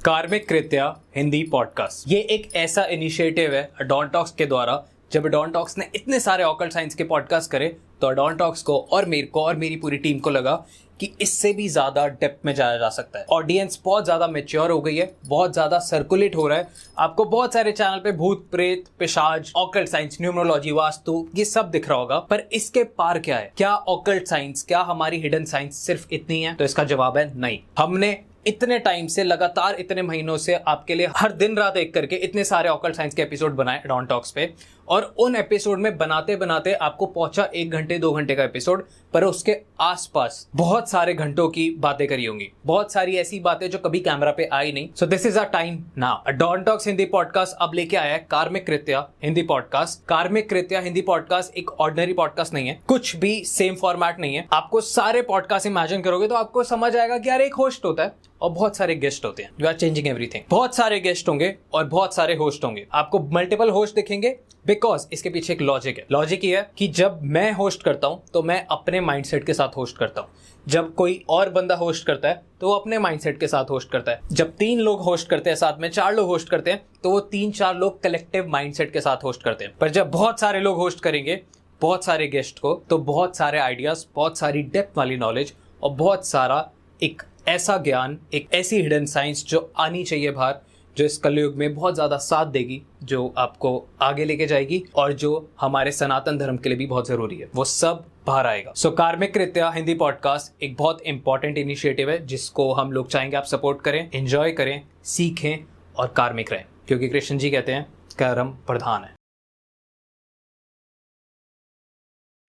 कार्मिक कृत्या हिंदी पॉडकास्ट ये एक ऐसा इनिशिएटिव है अडॉन टॉक्स के द्वारा। जब अडॉन टॉक्स ने इतने सारे ऑकल्ट साइंस के पॉडकास्ट करे तो अडॉन टॉक्स को और मेरे को और मेरी पूरी टीम को लगा कि इससे भी ज्यादा डेप्थ में जाया जा सकता है। ऑडियंस बहुत ज्यादा मैच्योर हो गई है, बहुत ज्यादा सर्कुलेट हो रहा है। आपको बहुत सारे चैनल पे भूत प्रेत पिशाच ऑकल्ट साइंस न्यूमरोलॉजी वास्तु ये सब दिख रहा होगा, पर इसके पार क्या है? क्या ऑकल्ट साइंस, क्या हमारी हिडन साइंस सिर्फ इतनी है? तो इसका जवाब है नहीं। हमने इतने टाइम से लगातार इतने महीनों से आपके लिए हर दिन रात एक करके इतने सारे ऑकल्ट साइंस के एपिसोड बनाए अडॉन टॉक्स पे, और उन एपिसोड में बनाते बनाते आपको पहुंचा 1 घंटे 2 घंटे का एपिसोड, पर उसके आसपास बहुत सारे घंटों की बातें करी होंगी, बहुत सारी ऐसी बातें जो कभी कैमरा पे आई नहीं। So this is a time now. Addon Talks Hindi podcast अब लेके आया है कार्मिक कृत्या हिंदी पॉडकास्ट। कार्मिक कृत्या हिंदी पॉडकास्ट एक ऑर्डिनरी पॉडकास्ट नहीं है, कुछ भी सेम फॉर्मेट नहीं है। आपको सारे पॉडकास्ट इमेजिन करोगे तो आपको समझ आएगा कि यार एक होस्ट होता है और बहुत सारे गेस्ट होते हैं। You are changing everything. बहुत सारे गेस्ट होंगे और बहुत सारे होस्ट होंगे, आपको मल्टीपल होस्ट दिखेंगे, बिकॉज इसके पीछे एक लॉजिक है। लॉजिक ये है कि जब मैं होस्ट करता हूं तो मैं अपने माइंडसेट के साथ होस्ट करता हूं। जब कोई और बंदा होस्ट करता है तो वो अपने माइंडसेट के साथ होस्ट करता है। जब 3 लोग होस्ट करते हैं, साथ में 4 लोग होस्ट करते हैं, तो वो 3-4 लोग कलेक्टिव माइंडसेट के साथ होस्ट करते हैं। पर जब बहुत सारे लोग होस्ट करेंगे बहुत सारे गेस्ट को, तो बहुत सारे आइडियाज, बहुत सारी डेप्थ वाली नॉलेज और बहुत सारा एक ऐसा ज्ञान, एक ऐसी हिडन साइंस जो आनी चाहिए बाहर, जो इस कलयुग में बहुत ज्यादा साथ देगी, जो आपको आगे लेके जाएगी और जो हमारे सनातन धर्म के लिए भी बहुत जरूरी है, वो सब बाहर आएगा। सो कार्मिक कृत्या हिंदी पॉडकास्ट एक बहुत इंपॉर्टेंट इनिशिएटिव है जिसको हम लोग चाहेंगे आप सपोर्ट करें, एंजॉय करें, सीखें और कार्मिक रहें, क्योंकि कृष्ण जी कहते हैं कर्म प्रधान है।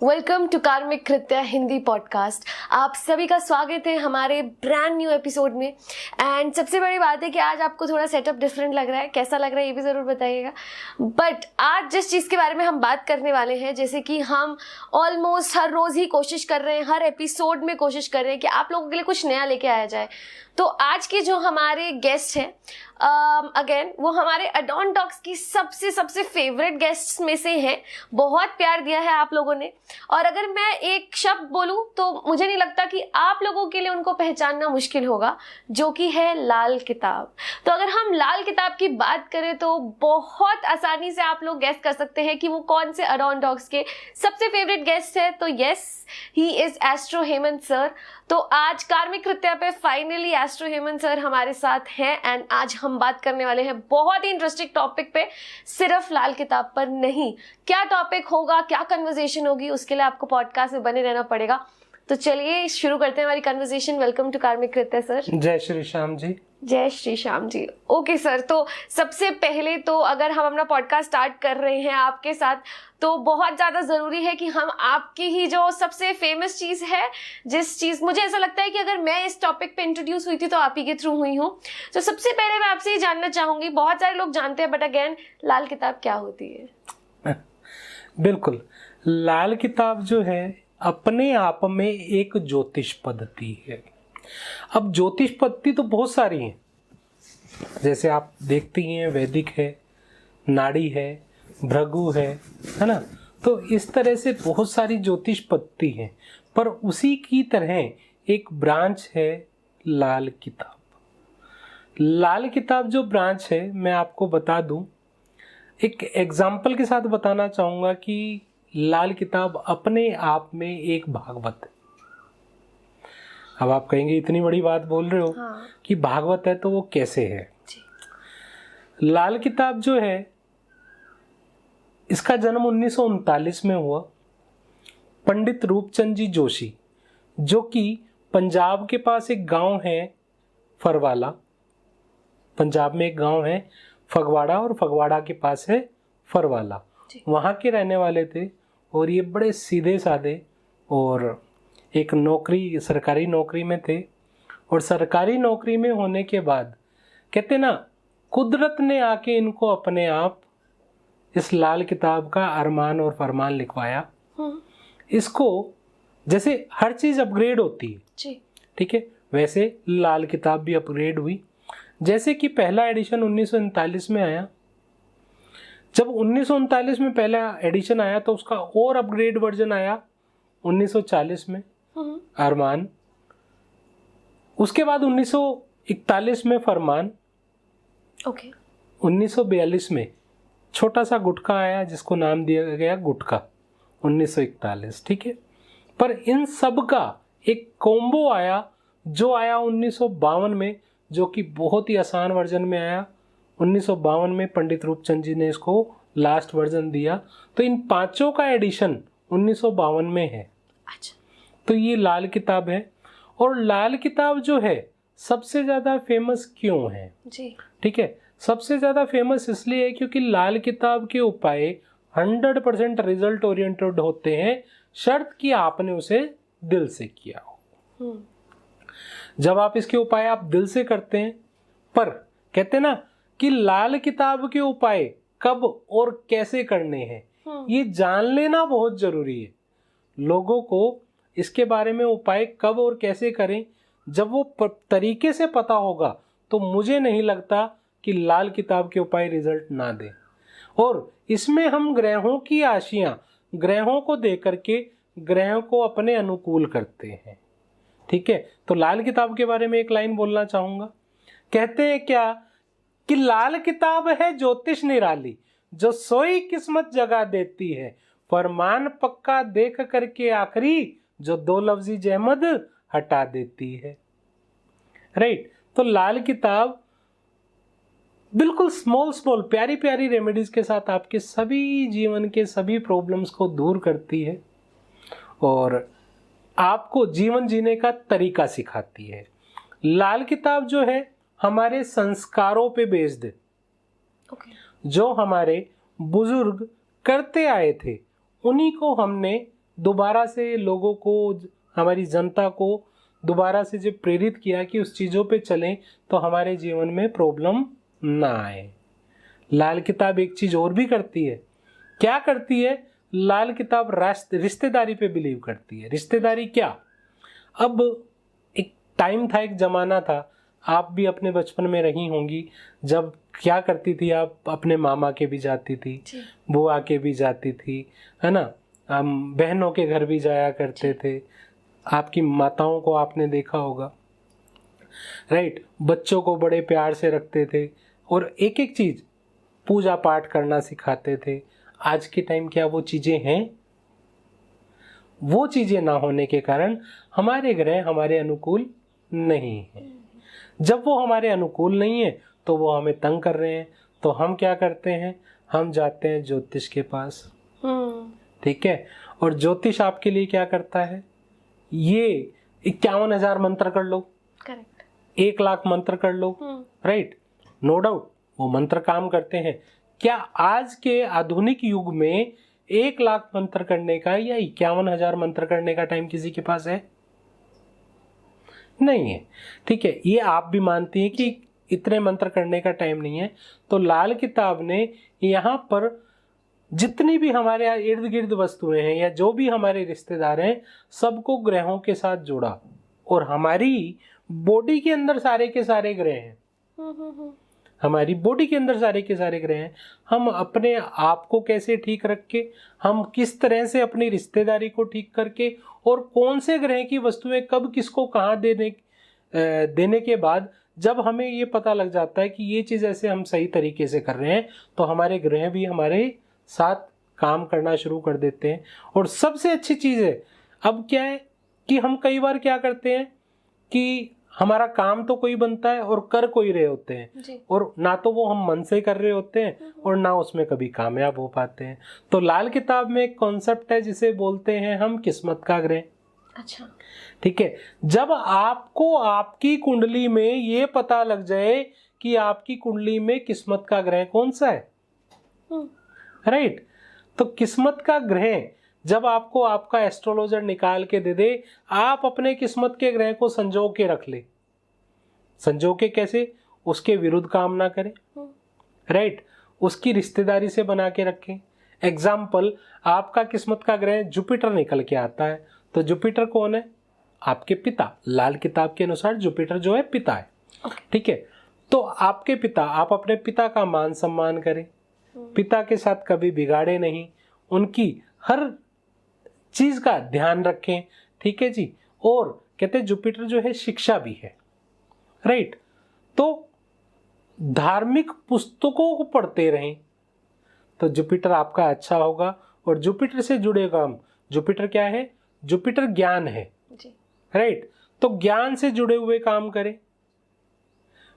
वेलकम टू कार्मिक कृत्या हिंदी पॉडकास्ट। आप सभी का स्वागत है हमारे ब्रांड न्यू एपिसोड में। एंड सबसे बड़ी बात है कि आज आपको थोड़ा सेटअप डिफरेंट लग रहा है। कैसा लग रहा है ये भी ज़रूर बताइएगा। बट आज जिस चीज़ के बारे में हम बात करने वाले हैं, जैसे कि हम ऑलमोस्ट हर रोज़ ही कोशिश कर रहे हैं, हर एपिसोड में कोशिश कर रहे हैं कि आप लोगों के लिए कुछ नया लेके आया जाए। तो आज के जो हमारे गेस्ट हैं, अगेन वो हमारे अडॉन टॉक्स की सबसे फेवरेट गेस्ट्स में से हैं। बहुत प्यार दिया है आप लोगों ने, और अगर मैं एक शब्द बोलूं तो मुझे नहीं लगता कि आप लोगों के लिए उनको पहचानना मुश्किल होगा, जो कि है लाल किताब। तो अगर हम लाल किताब की बात करें तो बहुत आसानी से आप लोग गेस कर सकते हैं कि वो कौन से अडॉन टॉक्स के सबसे फेवरेट गेस्ट है। तो yes, he is astro Hemant sir. तो आज कार्मिक कृत्या पे फाइनली एस्ट्रो हेमंत सर हमारे साथ हैं, एंड आज हम बात करने वाले हैं बहुत ही इंटरेस्टिंग टॉपिक पे, सिर्फ लाल किताब पर नहीं। क्या टॉपिक होगा, क्या कन्वर्सेशन होगी, उसके लिए आपको पॉडकास्ट में बने रहना पड़ेगा। तो चलिए शुरू करते हैं हमारी कन्वर्सेशन। वेलकम टू कार्मिक कृत्या सर। जय श्री श्याम जी। जय श्री श्याम जी। ओके सर, तो सबसे पहले तो अगर हम अपना पॉडकास्ट स्टार्ट कर रहे हैं आपके साथ, तो बहुत ज़्यादा ज़रूरी है कि हम आपकी ही जो सबसे फेमस चीज़ है, जिस चीज़ मुझे ऐसा लगता है कि अगर मैं इस टॉपिक पे इंट्रोड्यूस हुई थी तो आप ही के थ्रू हुई हूँ। तो सबसे पहले मैं आपसे ये जानना चाहूँगी, बहुत सारे लोग जानते हैं बट अगेन, लाल किताब क्या होती है? बिल्कुल, लाल किताब जो है अपने आप में एक ज्योतिष पद्धति है। अब ज्योतिष पद्धति तो बहुत सारी हैं, जैसे आप देखती हैं वैदिक है, नाड़ी है, भृगु है ना। तो इस तरह से बहुत सारी ज्योतिष पद्धति हैं, पर उसी की तरह एक ब्रांच है लाल किताब। लाल किताब जो ब्रांच है, मैं आपको बता दूं, एक एग्जाम्पल के साथ बताना चाहूँगा कि लाल किताब अपने आप में एक भागवत है। अब आप कहेंगे इतनी बड़ी बात बोल रहे हो, हाँ। कि भागवत है तो वो कैसे है? लाल किताब जो है, इसका जन्म 1939 में हुआ। पंडित रूपचंद जी जोशी, जो कि पंजाब के पास एक गांव है फरवाला, पंजाब में एक गांव है फगवाड़ा, और फगवाड़ा के पास है फरवाला, वहाँ के रहने वाले थे। और ये बड़े सीधे साधे और एक नौकरी, सरकारी नौकरी में थे। और सरकारी नौकरी में होने के बाद कहते ना, कुदरत ने आके इनको अपने आप इस लाल किताब का अरमान और फरमान लिखवाया। इसको जैसे हर चीज़ अपग्रेड होती है, ठीक है, वैसे लाल किताब भी अपग्रेड हुई। जैसे कि पहला एडिशन 1939 में आया। जब 1939 में पहला एडिशन आया तो उसका और अपग्रेड वर्जन आया 1940 में, अरमान। उसके बाद 1941 में फरमान, ओके। 1942 में छोटा सा गुटखा आया जिसको नाम दिया गया गुटखा, 1941, ठीक है। पर इन सब का एक कॉम्बो आया जो आया 1952 में, जो कि बहुत ही आसान वर्जन में आया। 1952 में पंडित रूपचंद जी ने इसको लास्ट वर्जन दिया। तो इन पांचों का एडिशन 1952 में है। अच्छा। तो ये लाल किताब है। और लाल किताब जो है सबसे ज़्यादा फेमस क्यों है जी? ठीक है, सबसे ज़्यादा फेमस इसलिए है क्योंकि लाल किताब के उपाय 100% रिजल्ट ओरिएंटेड होते हैं, शर्त कि आपने उसे दिल से किया हो। जब आप इसके उपाय आप दिल से करते हैं, पर कहते हैं ना कि लाल किताब के उपाय कब और कैसे करने हैं ये जान लेना बहुत जरूरी है। लोगों को इसके बारे में उपाय कब और कैसे करें जब वो तरीके से पता होगा तो मुझे नहीं लगता कि लाल किताब के उपाय रिजल्ट ना दें। और इसमें हम ग्रहों की आशियां ग्रहों को दे करके ग्रहों को अपने अनुकूल करते हैं, ठीक है। तो लाल किताब के बारे में एक लाइन बोलना चाहूंगा। कहते हैं क्या कि लाल किताब है ज्योतिष निराली, जो सोई किस्मत जगा देती है, फरमान पक्का देख करके आखिरी, जो दो लफ्जी जहमद हटा देती है। राइट। तो लाल किताब बिल्कुल स्मॉल प्यारी प्यारी रेमेडीज के साथ आपके सभी जीवन के सभी प्रॉब्लम्स को दूर करती है और आपको जीवन जीने का तरीका सिखाती है। लाल किताब जो है हमारे संस्कारों पे बेस्ड है। जो हमारे बुजुर्ग करते आए थे उन्हीं को हमने दोबारा से लोगों को, हमारी जनता को दोबारा से जब प्रेरित किया कि उस चीज़ों पे चलें तो हमारे जीवन में प्रॉब्लम ना आए। लाल किताब एक चीज़ और भी करती है। क्या करती है? लाल किताब रिश्तेदारी पे बिलीव करती है। रिश्तेदारी क्या? अब एक टाइम था, एक ज़माना था, आप भी अपने बचपन में रही होंगी, जब क्या करती थी आप अपने मामा के भी जाती थी, बुआ के भी जाती थी, है ना, हम बहनों के घर भी जाया करते थे, आपकी माताओं को आपने देखा होगा, राइट। बच्चों को बड़े प्यार से रखते थे और एक एक चीज़ पूजा पाठ करना सिखाते थे। आज के टाइम क्या वो चीज़ें हैं? वो चीज़ें ना होने के कारण हमारे ग्रह हमारे अनुकूल नहीं है। जब वो हमारे अनुकूल नहीं है तो वो हमें तंग कर रहे हैं, तो हम क्या करते हैं? हम जाते हैं ज्योतिष के पास, ठीक है। और ज्योतिष आपके लिए क्या करता है? ये 51,000 मंत्र कर लो, करेक्ट, 1 लाख मंत्र कर लो, राइट, नो डाउट वो मंत्र काम करते हैं। क्या आज के आधुनिक युग में 1 लाख मंत्र करने का या 51,000 मंत्र करने का टाइम किसी के पास है? नहीं है, ठीक है। ये आप भी मानती हैं कि इतने मंत्र करने का टाइम नहीं है। तो लाल किताब ने यहाँ पर जितनी भी हमारे इर्द गिर्द वस्तुएं हैं या जो भी हमारे रिश्तेदार हैं सबको ग्रहों के साथ जोड़ा, और हमारी बॉडी के अंदर सारे के सारे ग्रह हैं। हमारी बॉडी के अंदर सारे के सारे ग्रह हैं। हम अपने आप को कैसे ठीक रख के, हम किस तरह से अपनी रिश्तेदारी को ठीक करके, और कौन से ग्रह की वस्तुएं कब किसको कहाँ देने के बाद जब हमें ये पता लग जाता है कि ये चीज़ ऐसे हम सही तरीके से कर रहे हैं तो हमारे ग्रह भी हमारे साथ काम करना शुरू कर देते हैं। और सबसे अच्छी चीज़ है अब क्या है कि हम कई बार क्या करते हैं कि हमारा काम तो कोई बनता है और कर कोई रहे होते हैं, और ना तो वो हम मन से कर रहे होते हैं और ना उसमें कभी कामयाब हो पाते हैं। तो लाल किताब में एक कॉन्सेप्ट है जिसे बोलते हैं हम किस्मत का ग्रह। अच्छा, ठीक है। जब आपको आपकी कुंडली में ये पता लग जाए कि आपकी कुंडली में किस्मत का ग्रह कौन सा है, राइट, तो किस्मत का ग्रह जब आपको आपका एस्ट्रोलॉजर निकाल के दे दे, आप अपने किस्मत के ग्रह को संजो के रख ले। संजो के कैसे? उसके विरुद्ध काम ना करें, राइट, उसकी रिश्तेदारी से बना के रखें। एग्जाम्पल, आपका किस्मत का ग्रह जुपिटर निकल के आता है, तो जुपिटर कौन है? आपके पिता। लाल किताब के अनुसार जुपिटर जो है पिता है, ठीक है। तो आपके पिता, आप अपने पिता का मान सम्मान करें, पिता के साथ कभी बिगाड़े नहीं, उनकी हर चीज का ध्यान रखें, ठीक है जी। और कहते हैं जुपिटर जो है शिक्षा भी है, राइट। तो धार्मिक पुस्तकों को पढ़ते रहें तो जुपिटर आपका अच्छा होगा। और जुपिटर से जुड़े काम, जुपिटर क्या है? जुपिटर ज्ञान है, राइट? तो ज्ञान से जुड़े हुए काम करें,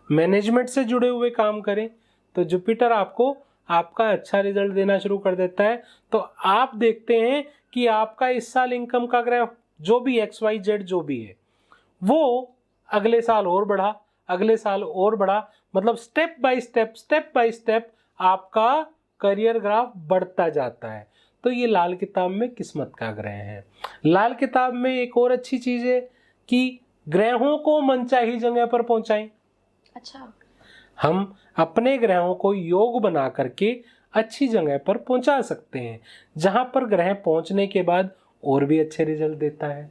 मैनेजमेंट से जुड़े हुए काम करें तो जुपिटर आपको आपका अच्छा रिजल्ट देना शुरू कर देता है। तो आप देखते हैं कि आपका इस साल इनकम का ग्राफ जो भी XYZ जो भी है वो अगले साल और बढ़ा, अगले साल और बढ़ा, मतलब स्टेप बाय स्टेप आपका करियर ग्राफ बढ़ता जाता है। तो ये लाल किताब में किस्मत का ग्रह है। लाल किताब में एक और अच्छी चीज है कि ग्रहों को मनचाही जगह पर पहुंचाएं। अच्छा, हम अपने ग्रहों को योग बना करके अच्छी जगह पर पहुंचा सकते हैं जहां पर ग्रह पहुंचने के बाद और भी अच्छे रिजल्ट देता है,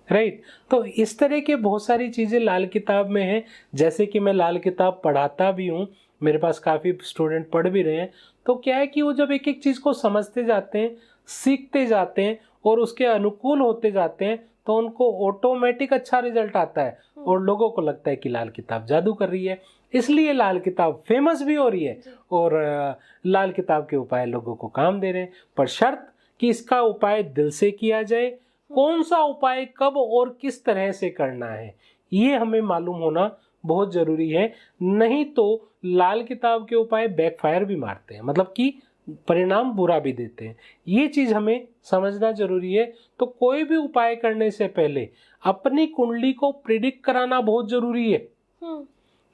राइट? तो इस तरह के बहुत सारी चीजें लाल किताब में हैं। जैसे कि मैं लाल किताब पढ़ाता भी हूँ, मेरे पास काफी स्टूडेंट पढ़ भी रहे हैं। तो क्या है कि वो जब एक एक चीज को समझते जाते हैं, सीखते जाते हैं और उसके अनुकूल होते जाते हैं तो उनको ऑटोमेटिक अच्छा रिजल्ट आता है और लोगों को लगता है कि लाल किताब जादू कर रही है। इसलिए लाल किताब फेमस भी हो रही है और लाल किताब के उपाय लोगों को काम दे रहे हैं, पर शर्त कि इसका उपाय दिल से किया जाए। कौन सा उपाय कब और किस तरह से करना है ये हमें मालूम होना बहुत जरूरी है। नहीं तो लाल किताब के उपाय बैकफायर भी मारते हैं, मतलब कि परिणाम बुरा भी देते हैं। ये चीज हमें समझना जरूरी है। तो कोई भी उपाय करने से पहले अपनी कुंडली को प्रिडिक्ट कराना बहुत जरूरी है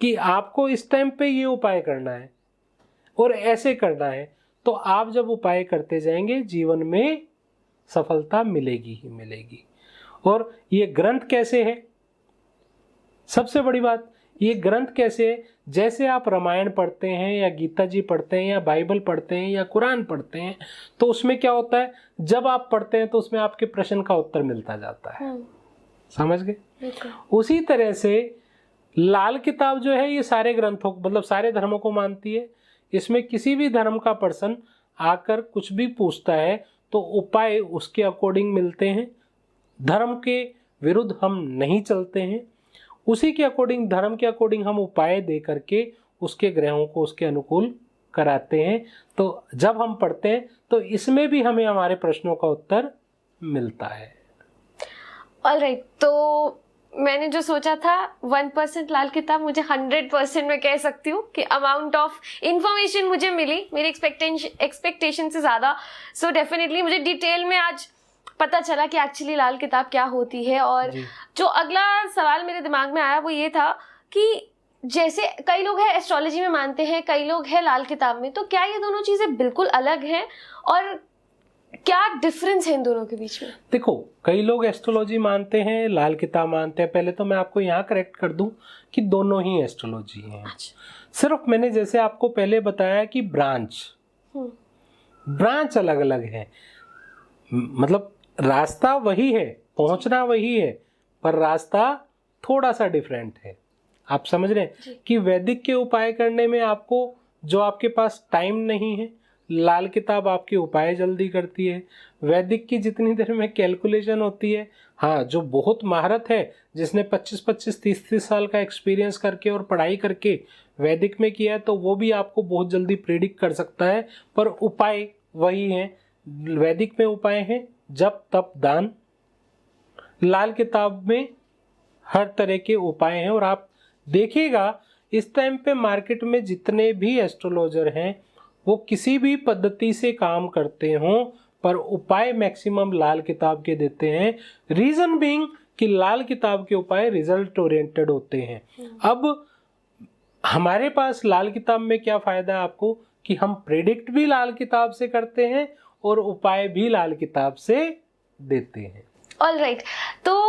कि आपको इस टाइम पे ये उपाय करना है और ऐसे करना है। तो आप जब उपाय करते जाएंगे जीवन में सफलता मिलेगी ही मिलेगी। और ये ग्रंथ कैसे है? सबसे बड़ी बात, ये ग्रंथ कैसे है? जैसे आप रामायण पढ़ते हैं या गीता जी पढ़ते हैं या बाइबल पढ़ते हैं या कुरान पढ़ते हैं तो उसमें क्या होता है, जब आप पढ़ते हैं तो उसमें आपके प्रश्न का उत्तर मिलता जाता है। समझ गए? उसी तरह से लाल किताब जो है ये सारे ग्रंथों मतलब सारे धर्मों को मानती है। इसमें किसी भी धर्म का पर्सन आकर कुछ भी पूछता है तो उपाय उसके अकॉर्डिंग मिलते हैं। धर्म के विरुद्ध हम नहीं चलते हैं, उसी के अकॉर्डिंग धर्म के अकॉर्डिंग हम उपाय दे करके उसके ग्रहों को उसके अनुकूल कराते हैं। तो जब हम पढ़ते हैं तो इसमें भी हमें हमारे प्रश्नों का उत्तर मिलता है। ऑलराइट, तो मैंने जो सोचा था 1% लाल किताब, मुझे 100% मैं कह सकती हूँ कि अमाउंट ऑफ इंफॉर्मेशन मुझे मिली मेरी एक्सपेक्टेशन से ज़्यादा। सो डेफिनेटली मुझे डिटेल में आज पता चला कि एक्चुअली लाल किताब क्या होती है। और जो अगला सवाल मेरे दिमाग में आया वो ये था कि जैसे कई लोग हैं एस्ट्रोलॉजी में मानते हैं, कई लोग हैं लाल किताब में, तो क्या ये दोनों चीज़ें बिल्कुल अलग हैं और क्या डिफरेंस है इन दोनों के बीच में? देखो, कई लोग एस्ट्रोलॉजी मानते हैं, लाल किताब मानते हैं। पहले तो मैं आपको यहाँ करेक्ट कर दूं कि दोनों ही एस्ट्रोलॉजी हैं। अच्छा। सिर्फ मैंने जैसे आपको पहले बताया कि ब्रांच अलग अलग है, मतलब रास्ता वही है, पहुंचना वही है, पर रास्ता थोड़ा सा डिफरेंट है। आप समझ रहे हैं कि वैदिक के उपाय करने में आपको जो आपके पास टाइम नहीं है, लाल किताब आपके उपाय जल्दी करती है। वैदिक की जितनी देर में कैलकुलेशन होती है, हाँ, जो बहुत महारत है, जिसने 25-25, 30-30 साल का एक्सपीरियंस करके और पढ़ाई करके वैदिक में किया है, तो वो भी आपको बहुत जल्दी प्रिडिक्ट कर सकता है। पर उपाय वही है। वैदिक में उपाय है जप तप दान, लाल किताब में हर तरह के उपाय हैं। और आप देखिएगा इस टाइम पे मार्केट में जितने भी एस्ट्रोलॉजर हैं वो किसी भी पद्धति से काम करते हों, पर उपाय मैक्सिमम लाल किताब के देते हैं। रीजन बीइंग कि लाल किताब के उपाय रिजल्ट ओरिएंटेड होते हैं। अब हमारे पास लाल किताब में क्या फायदा है आपको कि हम प्रेडिक्ट भी लाल किताब से करते हैं और उपाय भी लाल किताब से देते हैं। ऑलराइट, तो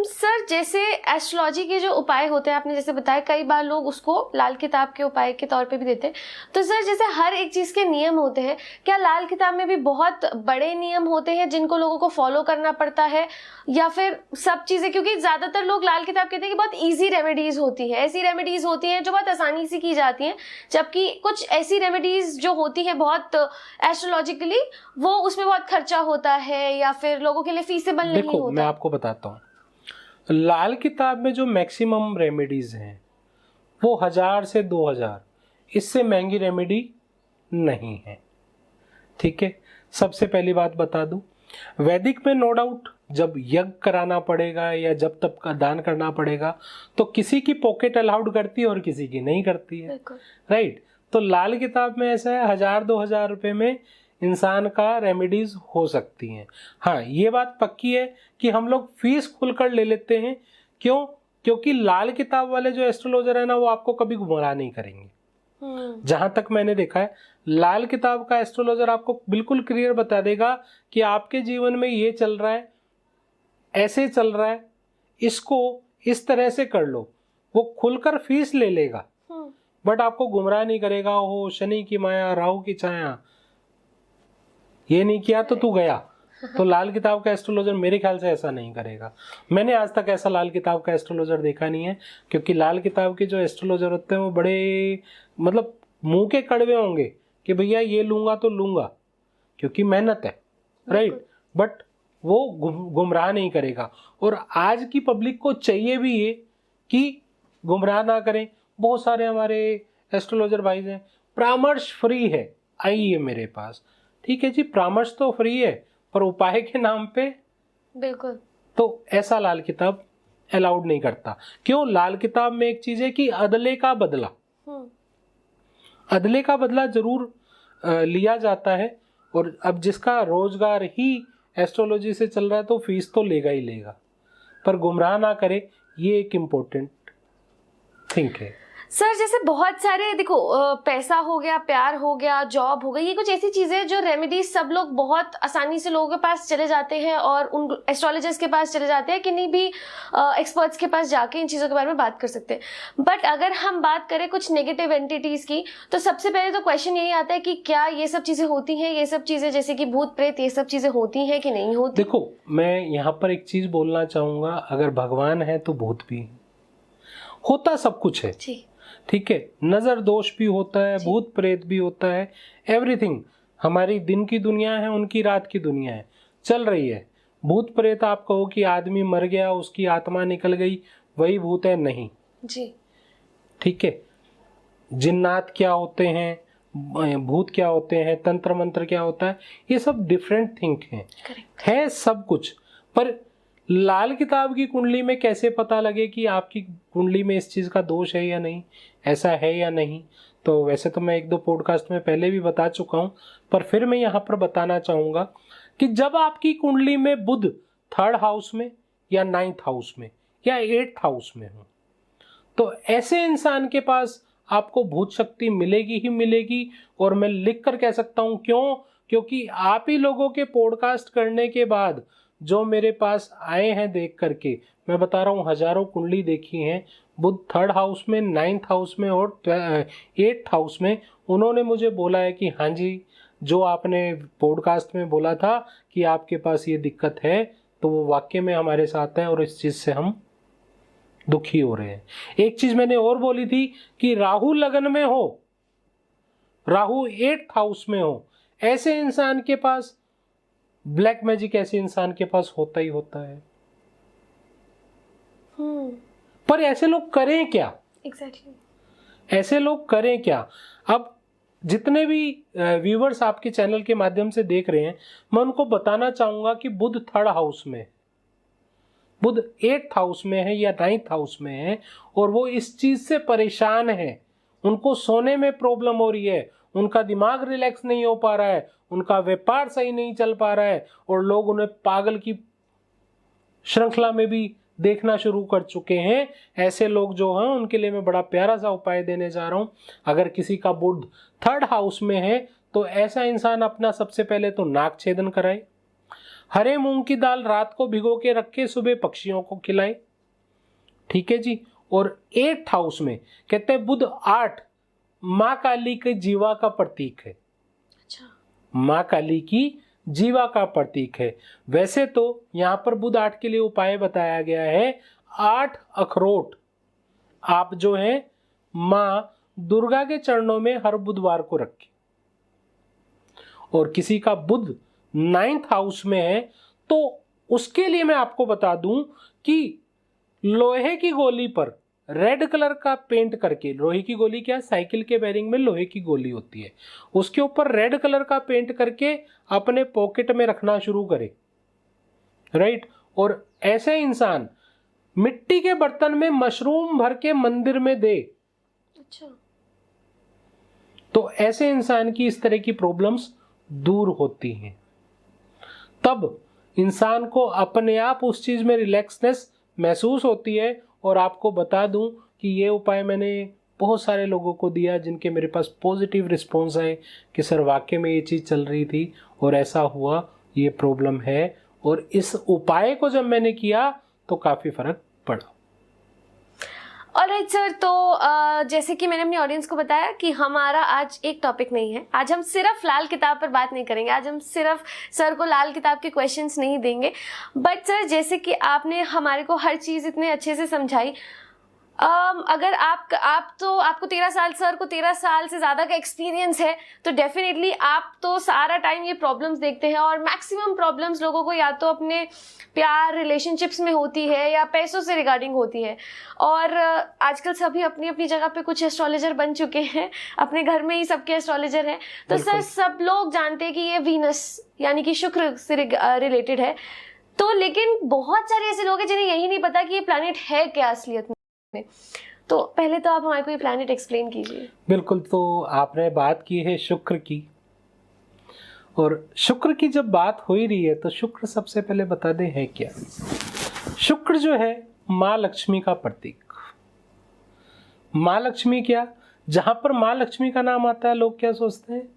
सर जैसे एस्ट्रोलॉजी के जो उपाय होते हैं आपने जैसे बताया, कई बार लोग उसको लाल किताब के उपाय के तौर पे भी देते हैं। तो सर जैसे हर एक चीज़ के नियम होते हैं, क्या लाल किताब में भी बहुत बड़े नियम होते हैं जिनको लोगों को फॉलो करना पड़ता है, या फिर सब चीज़ें? क्योंकि ज़्यादातर लोग लाल किताब कहते हैं कि बहुत ईजी रेमेडीज़ होती है, ऐसी रेमेडीज़ होती हैं जो बहुत आसानी से की जाती हैं, जबकि कुछ ऐसी रेमेडीज़ जो होती है बहुत एस्ट्रोलॉजिकली वो उसमें बहुत खर्चा होता है या फिर लोगों के लिए फीसेबल नहीं देखो होता। मैं आपको बताता हूँ, लाल किताब में जो मैक्सिमम रेमेडीज हैं वो 1000 से 2000, इससे महंगी रेमेडी नहीं है। ठीक है, सबसे पहली बात बता दूं, वैदिक में नो डाउट जब यज्ञ कराना पड़ेगा या जब तब का दान करना पड़ेगा तो किसी की पॉकेट अलाउड करती है और किसी की नहीं करती है, राइट। तो लाल किताब में ऐसा है 1000-2000 रुपए में इंसान का रेमेडीज हो सकती हैं। हाँ, ये बात पक्की है कि हम लोग फीस खुलकर ले लेते हैं। क्यों? क्योंकि लाल किताब वाले जो एस्ट्रोलॉजर है ना, वो आपको कभी गुमराह नहीं करेंगे। जहां तक मैंने देखा है, लाल किताब का एस्ट्रोलॉजर आपको बिल्कुल क्लियर बता देगा कि आपके जीवन में ये चल रहा है, ऐसे चल रहा है, इसको इस तरह से कर लो। वो खुलकर फीस ले लेगा, बट आपको गुमराह नहीं करेगा। हो शनि की माया, राहु की छाया, ये नहीं किया तो तू गया। तो लाल किताब का एस्ट्रोलॉजर मेरे ख्याल से ऐसा नहीं करेगा। मैंने आज तक ऐसा लाल किताब का एस्ट्रोलॉजर देखा नहीं है, क्योंकि लाल किताब के जो एस्ट्रोलॉजर होते हैं वो बड़े मतलब मुंह के कड़वे होंगे कि भैया ये लूंगा तो लूंगा, क्योंकि मेहनत है, राइट। बट वो गुमराह नहीं करेगा। और आज की पब्लिक को चाहिए भी ये कि गुमराह ना करें। बहुत सारे हमारे एस्ट्रोलॉजर भाई हैं, परामर्श फ्री है, आइए मेरे पास। ठीक है जी, परामर्श तो फ्री है, पर उपाय के नाम पे बिल्कुल, तो ऐसा लाल किताब अलाउड नहीं करता। क्यों? लाल किताब में एक चीज है कि अदले का बदला, अदले का बदला जरूर लिया जाता है। और अब जिसका रोजगार ही एस्ट्रोलॉजी से चल रहा है तो फीस तो लेगा ही लेगा, पर गुमराह ना करे, ये एक इम्पोर्टेंट थिंक है। सर जैसे बहुत सारे देखो, पैसा हो गया, प्यार हो गया, जॉब हो गई, ये कुछ ऐसी चीजें हैं जो रेमेडीज सब लोग बहुत आसानी से लोगों के पास चले जाते हैं और उन एस्ट्रोलॉजर्स के पास चले जाते हैं, किन्हीं भी एक्सपर्ट्स के पास जाके इन चीजों के बारे में बात कर सकते हैं। बट अगर हम बात करें कुछ नेगेटिव एंटिटीज की, तो सबसे पहले तो क्वेश्चन यही आता है कि क्या ये सब चीजें होती हैं, ये सब चीजें जैसे कि भूत प्रेत, ये सब चीजें होती हैं कि नहीं होती? देखो, मैं यहाँ पर एक चीज बोलना चाहूंगा, अगर भगवान है तो भूत भी होता, सब कुछ है, ठीक है। नजर दोष भी होता है, भूत प्रेत भी होता है, एवरीथिंग। हमारी दिन की दुनिया है, उनकी रात की दुनिया है, चल रही है। भूत प्रेत आप कहो कि आदमी मर गया, उसकी आत्मा निकल गई, वही भूत है? नहीं जी, ठीक है। जिन्नात क्या होते हैं, भूत क्या होते हैं, तंत्र मंत्र क्या होता है, ये सब डिफरेंट थिंग है सब कुछ। पर लाल किताब की कुंडली में कैसे पता लगे कि आपकी कुंडली में इस चीज का दोष है या नहीं, ऐसा है या नहीं? तो वैसे तो मैं 1-2 पॉडकास्ट में पहले भी बता चुका हूं, पर फिर मैं यहाँ पर बताना चाहूंगा कि जब आपकी कुंडली में बुध 3rd हाउस में या 9th हाउस में या 8th हाउस में हो, तो ऐसे इंसान के पास आपको भूत शक्ति मिलेगी ही मिलेगी। और मैं लिख कर कह सकता हूं, क्यों? क्योंकि आप ही लोगों के पॉडकास्ट करने के बाद जो मेरे पास आए हैं देख करके, मैं बता रहा हूँ, हजारों कुंडली देखी हैं, बुध 3rd हाउस में, 9th हाउस में और 8th हाउस में, उन्होंने मुझे बोला है कि हाँ जी, जो आपने पॉडकास्ट में बोला था कि आपके पास ये दिक्कत है, तो वो वाकई में हमारे साथ है और इस चीज से हम दुखी हो रहे हैं। एक चीज मैंने और बोली थी कि राहु लगन में हो, राहु 8th हाउस में हो, ऐसे इंसान के पास ब्लैक मैजिक ऐसे इंसान के पास होता ही होता है। पर ऐसे लोग करें क्या? एग्जैक्टली ऐसे लोग करें क्या? अब जितने भी व्यूवर्स आपके चैनल के माध्यम से देख रहे हैं, मैं उनको बताना चाहूंगा कि बुध 3rd हाउस में, बुध 8th हाउस में है या 9th हाउस में है, और वो इस चीज से परेशान है, उनको सोने में प्रॉब्लम हो रही है, उनका दिमाग रिलैक्स नहीं हो पा रहा है, उनका व्यापार सही नहीं चल पा रहा है, और लोग उन्हें पागल की श्रृंखला में भी देखना शुरू कर चुके हैं। ऐसे लोग जो हैं, उनके लिए मैं बड़ा प्यारा सा उपाय देने जा रहा हूं। अगर किसी का बुध 3rd हाउस में है, तो ऐसा इंसान अपना सबसे पहले तो नाक छेदन कराए, हरे मूंग की दाल रात को भिगो के रखे, सुबह पक्षियों को खिलाए, ठीक है जी। और 8th हाउस में कहते हैं बुध 8 माँ काली के जीवा का प्रतीक है। अच्छा, माँ काली की जीवा का प्रतीक है। वैसे तो यहाँ पर बुध 8 के लिए उपाय बताया गया है, 8 अखरोट आप जो है माँ दुर्गा के चरणों में हर बुधवार को रखें। और किसी का बुध 9th हाउस में है, तो उसके लिए मैं आपको बता दूं कि लोहे की गोली पर रेड कलर का पेंट करके, लोहे की गोली क्या है, साइकिल के बेरिंग में लोहे की गोली होती है, उसके ऊपर रेड कलर का पेंट करके अपने पॉकेट में रखना शुरू करे, राइट। और ऐसे इंसान मिट्टी के बर्तन में मशरूम भर के मंदिर में दे, अच्छा, तो ऐसे इंसान की इस तरह की प्रॉब्लम्स दूर होती हैं। तब इंसान को अपने आप उस चीज में रिलैक्सनेस महसूस होती है। और आपको बता दूं कि ये उपाय मैंने बहुत सारे लोगों को दिया जिनके मेरे पास पॉजिटिव रिस्पॉन्स आए कि सर वाकई में ये चीज़ चल रही थी और ऐसा हुआ, ये प्रॉब्लम है। और इस उपाय को जब मैंने किया तो काफ़ी फर्क पड़ा। ऑलराइट सर, तो जैसे कि मैंने अपनी ऑडियंस को बताया कि हमारा आज एक टॉपिक नहीं है, आज हम सिर्फ लाल किताब पर बात नहीं करेंगे, आज हम सिर्फ सर को लाल किताब के क्वेश्चंस नहीं देंगे। बट सर, जैसे कि आपने हमारे को हर चीज़ इतने अच्छे से समझाई, अगर आपको 13 साल, सर को 13 साल से ज़्यादा का एक्सपीरियंस है, तो डेफिनेटली आप तो सारा टाइम ये प्रॉब्लम्स देखते हैं। और मैक्सिमम प्रॉब्लम्स लोगों को या तो अपने प्यार रिलेशनशिप्स में होती है या पैसों से रिगार्डिंग होती है। और आजकल सभी अपनी अपनी जगह पे कुछ एस्ट्रोलॉजर बन चुके हैं, अपने घर में ही सबके एस्ट्रोलॉजर हैं। तो सर, सब लोग जानते हैं कि ये वीनस यानी कि शुक्र से रिलेटेड है, तो लेकिन बहुत सारे ऐसे लोग हैं जिन्हें यही नहीं पता कि ये प्लैनेट है क्या असलियत में। तो पहले तो आप हमारे को ये प्लैनेट एक्सप्लेन कीजिए। बिल्कुल, तो आपने बात की है शुक्र की, और शुक्र की जब बात हो ही रही है तो शुक्र सबसे पहले बता दें है क्या। शुक्र जो है माँ लक्ष्मी का प्रतीक। माँ लक्ष्मी क्या, जहां पर माँ लक्ष्मी का नाम आता है लोग क्या सोचते हैं,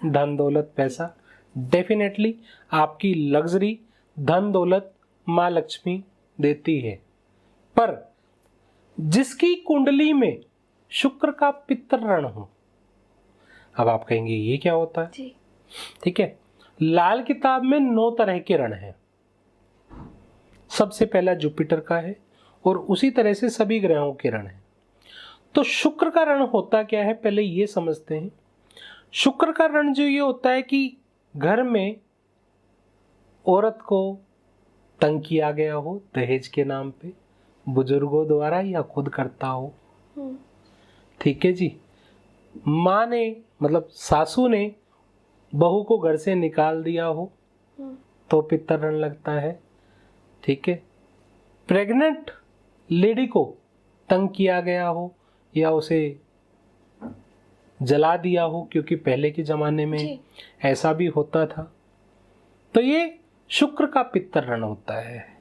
धन दौलत पैसा। डेफिनेटली आपकी लग्जरी धन दौलत माँ लक्ष्मी देती है, पर जिसकी कुंडली में शुक्र का पितर रण हो, अब आप कहेंगे ये क्या होता है जी? ठीक है, लाल किताब में 9 तरह के रण हैं। सबसे पहला जुपिटर का है और उसी तरह से सभी ग्रहों के रण हैं। तो शुक्र का रण होता क्या है, पहले ये समझते हैं। शुक्र का रण जो ये होता है कि घर में औरत को तंग किया गया हो दहेज के नाम पे, बुजुर्गों द्वारा या खुद करता हो, ठीक है जी। माँ ने मतलब सासू ने बहू को घर से निकाल दिया हो तो पितर रण लगता है, ठीक है। प्रेग्नेंट लेडी को तंग किया गया हो या उसे जला दिया हो, क्योंकि पहले के जमाने में ऐसा भी होता था, तो ये शुक्र का पितर रण होता है।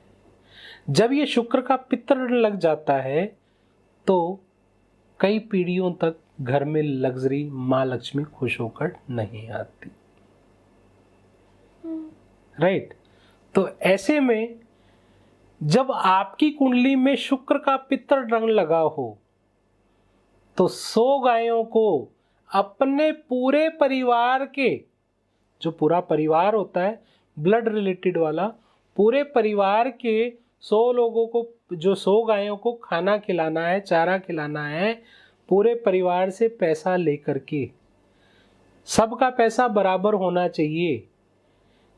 जब ये शुक्र का पितर रण लग जाता है तो कई पीढ़ियों तक घर में लग्जरी माँ लक्ष्मी खुश होकर नहीं आती, राइट। तो ऐसे में जब आपकी कुंडली में शुक्र का पितर रण लगा हो तो 100 गायों को अपने पूरे परिवार के, जो पूरा परिवार होता है ब्लड रिलेटेड वाला, पूरे परिवार के 100 लोगों को, जो 100 गायों को खाना खिलाना है, चारा खिलाना है, पूरे परिवार से पैसा लेकर के, सबका पैसा बराबर होना चाहिए,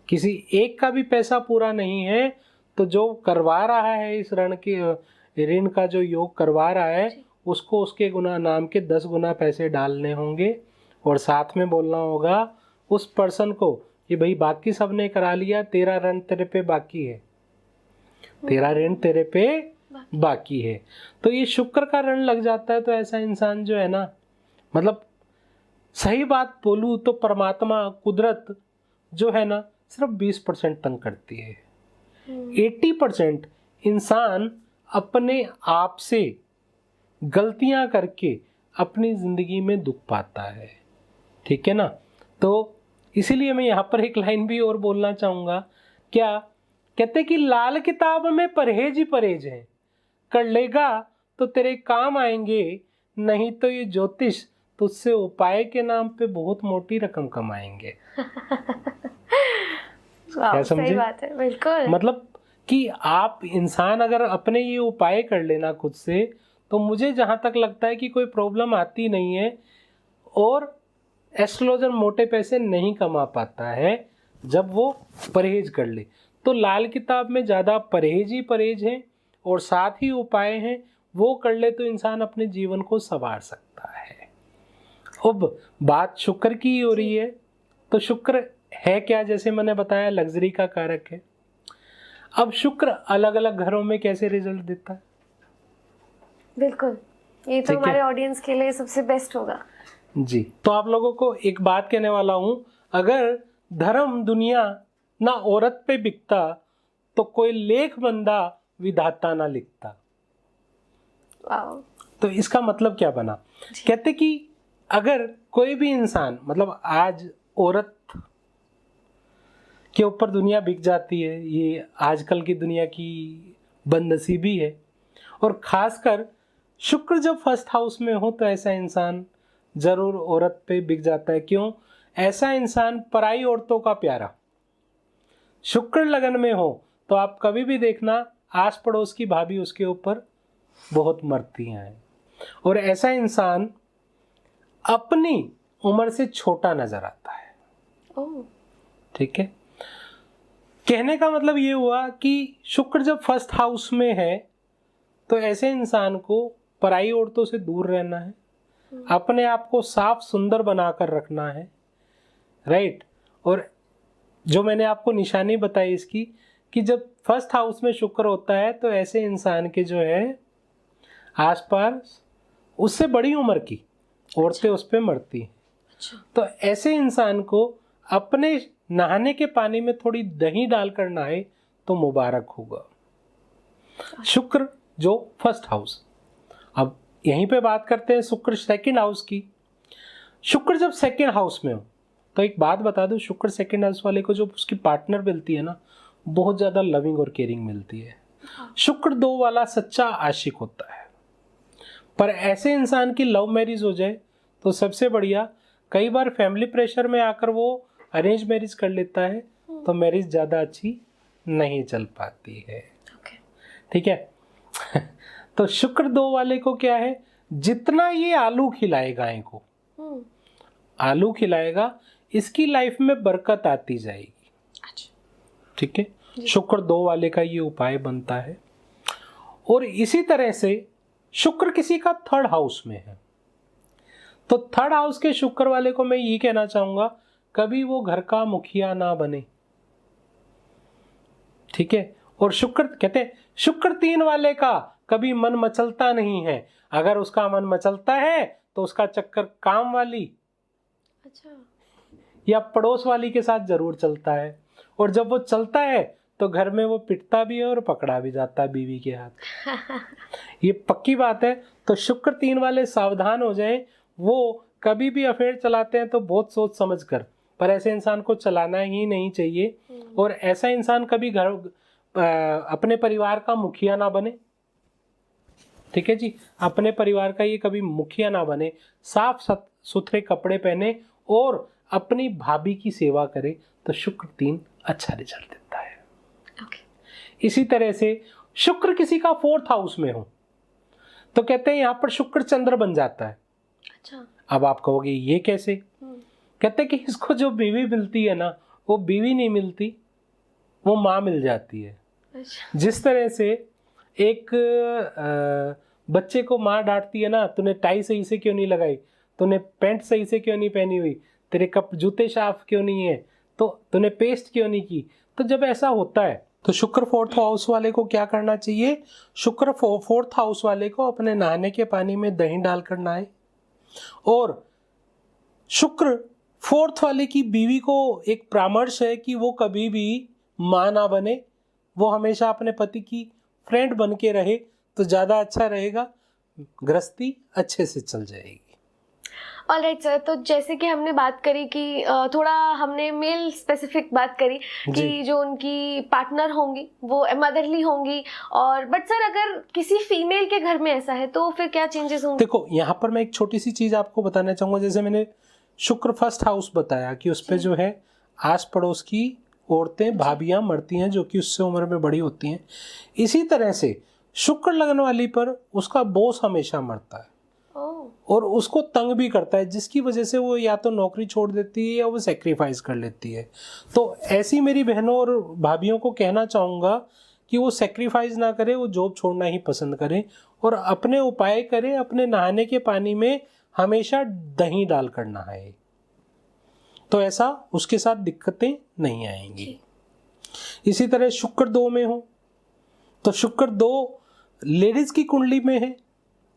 किसी एक का भी पैसा पूरा नहीं है। तो जो करवा रहा है इस ऋण का जो योग करवा रहा है, उसको उसके गुना नाम के 10 गुना पैसे डालने होंगे। और साथ में बोलना होगा उस पर्सन को कि भाई बाकी सबने करा लिया, तेरा ऋण तेरे पे बाकी है, तेरा ऋण तेरे पे बाकी है। तो ये शुक्र का ऋण लग जाता है तो ऐसा इंसान जो है ना, मतलब सही बात बोलूं तो परमात्मा कुदरत जो है ना सिर्फ 20% तंग करती है। 80% इंसान अपने आप से गलतियां करके अपनी जिंदगी में दुख पाता है, ठीक है ना। तो इसीलिए मैं यहाँ पर एक लाइन भी और बोलना चाहूँगा। क्या कहते कि लाल किताब में परहेज ही परहेज है, कर लेगा तो तेरे काम आएंगे, नहीं तो ये ज्योतिष तुझसे उपाय के नाम पे बहुत मोटी रकम कमाएंगे। क्या समझे? सही बात है, बिल्कुल। मतलब कि आप इंसान अगर अपने ये उपाय कर लेना खुद से, तो मुझे जहाँ तक लगता है कि कोई प्रॉब्लम आती नहीं है। और एस्ट्रोलॉजर मोटे पैसे नहीं कमा पाता है जब वो परहेज कर ले। तो लाल किताब में ज़्यादा परहेज ही परहेज है और साथ ही उपाय हैं वो कर ले तो इंसान अपने जीवन को संवार सकता है। अब बात शुक्र की हो रही है, तो शुक्र है क्या? जैसे मैंने बताया, लग्जरी का कारक है। अब शुक्र अलग अलग घरों में कैसे रिजल्ट देता है? बिल्कुल, ये तो हमारे ऑडियंस के लिए सबसे बेस्ट होगा जी। तो आप लोगों को एक बात कहने वाला हूं, अगर धर्म दुनिया ना औरत पे बिकता तो कोई लेख बंदा विधाता ना लिखता। वाओ। तो इसका मतलब क्या बना? कहते कि अगर कोई भी इंसान, मतलब आज औरत के ऊपर दुनिया बिक जाती है, ये आजकल की दुनिया की बदनसीबी है। और खासकर शुक्र जब फर्स्ट हाउस में हो तो ऐसा इंसान जरूर औरत पे बिक जाता है। क्यों? ऐसा इंसान पराई औरतों का प्यारा। शुक्र लगन में हो तो आप कभी भी देखना, आस पड़ोस की भाभी उसके ऊपर बहुत मरती हैं। और ऐसा इंसान अपनी उम्र से छोटा नजर आता है। ठीक है, कहने का मतलब ये हुआ कि शुक्र जब फर्स्ट हाउस में है तो ऐसे इंसान को पराई औरतों से दूर रहना है, अपने आप को साफ सुंदर बनाकर रखना है, राइट। और जो मैंने आपको निशानी बताई इसकी, कि जब फर्स्ट हाउस में शुक्र होता है तो ऐसे इंसान के जो है आसपास उससे बड़ी उम्र की औरतें उस पर मरती हैं। तो ऐसे इंसान को अपने नहाने के पानी में थोड़ी दही डालकर नहाए तो मुबारक होगा। शुक्र जो फर्स्ट हाउस। अब यहीं पे बात करते हैं शुक्र सेकंड हाउस की। शुक्र जब सेकंड हाउस में हो तो एक बात बता दूं, शुक्र सेकंड हाउस वाले को जो उसकी पार्टनर मिलती है ना, बहुत ज्यादा लविंग और केयरिंग मिलती है। शुक्र 2 वाला सच्चा आशिक होता है। पर ऐसे इंसान की लव मैरिज हो जाए तो सबसे बढ़िया। कई बार फैमिली प्रेशर में आकर वो अरेंज मैरिज कर लेता है तो मैरिज ज्यादा अच्छी नहीं चल पाती है। ठीक है। तो शुक्र 2 वाले को क्या है, जितना ये आलू खिलाए गाय को, आलू खिलाएगा, इसकी लाइफ में बरकत आती जाएगी। ठीक है, शुक्र 2 वाले का ये उपाय बनता है। और इसी तरह से शुक्र किसी का थर्ड हाउस में है तो थर्ड हाउस के शुक्र वाले को मैं ये कहना चाहूंगा, कभी वो घर का मुखिया ना बने। ठीक है। और शुक्र कहते हैं शुक्र 3 वाले का कभी मन मचलता नहीं है। अगर उसका मन मचलता है तो उसका चक्कर काम वाली या पड़ोस वाली के साथ जरूर चलता है। और जब वो चलता है तो घर में वो पिटता भी है और पकड़ा भी जाता है बीवी के हाथ। ये पक्की बात है। तो शुक्र 3 वाले सावधान हो जाएं। वो कभी भी अफेयर चलाते हैं तो बहुत सोच समझ कर, पर ऐसे इंसान को चलाना ही नहीं चाहिए। और ऐसा इंसान कभी घर अपने परिवार का मुखिया ना बने। ठीक है जी, अपने परिवार का ये कभी मुखिया ना बने। साफ सुथरे कपड़े पहने और अपनी भाभी की सेवा करे तो शुक्र 3 अच्छा रिजल्ट देता है। इसी तरह से शुक्र किसी का 4th हाउस में हो तो कहते हैं यहाँ पर शुक्र चंद्र बन जाता है। अब आप कहोगे ये कैसे? कहते हैं कि इसको जो बीवी मिलती है ना, वो बीवी नहीं मिलती, वो माँ मिल जाती है। जिस तरह से एक बच्चे को माँ डांटती है ना, तूने टाई सही से क्यों नहीं लगाई, तूने पैंट सही से क्यों नहीं पहनी हुई, तेरे जूते साफ क्यों नहीं है, तो तूने पेस्ट क्यों नहीं की। तो जब ऐसा होता है तो शुक्र 4th हाउस वाले को क्या करना चाहिए? शुक्र 4th हाउस वाले को अपने नहाने के पानी में दही डालकर नहाए। और शुक्र 4th वाले की बीवी को एक परामर्श है कि वो कभी भी माँ ना बने, वो हमेशा अपने पति की फ्रेंड बन के रहे तो ज़्यादा अच्छा रहेगा, गृहस्थी अच्छे से चल जाएगी। ऑलराइट सर, तो जैसे कि हमने बात करी कि थोड़ा हमने मेल स्पेसिफिक बात करी कि जो उनकी पार्टनर होंगी वो मदरली होंगी, और बट सर अगर किसी फीमेल के घर में ऐसा है तो फिर क्या चेंजेस होंगे? देखो, यहाँ पर मैं एक छोटी सी चीज़ आपको बताना चाहूँगा। जैसे मैंने शुक्र 1st हाउस बताया कि उस पर जो है आस पड़ोस की औरतें भाभियाँ मरती हैं जो कि उससे उम्र में बड़ी होती हैं। इसी तरह से शुक्र लगन वाली पर उसका बॉस हमेशा मरता है और उसको तंग भी करता है, जिसकी वजह से वो या तो नौकरी छोड़ देती है या वो सेक्रीफाइस कर लेती है। तो ऐसी मेरी बहनों और भाभियों को कहना चाहूँगा कि वो सेक्रीफाइस ना करे, वो जॉब छोड़ना ही पसंद करे और अपने उपाय करे, अपने नहाने के पानी में हमेशा दही डाल कर नहाए, तो ऐसा उसके साथ दिक्कतें नहीं आएंगी। इसी तरह शुक्र 2 में हो, तो शुक्र 2 लेडीज की कुंडली में है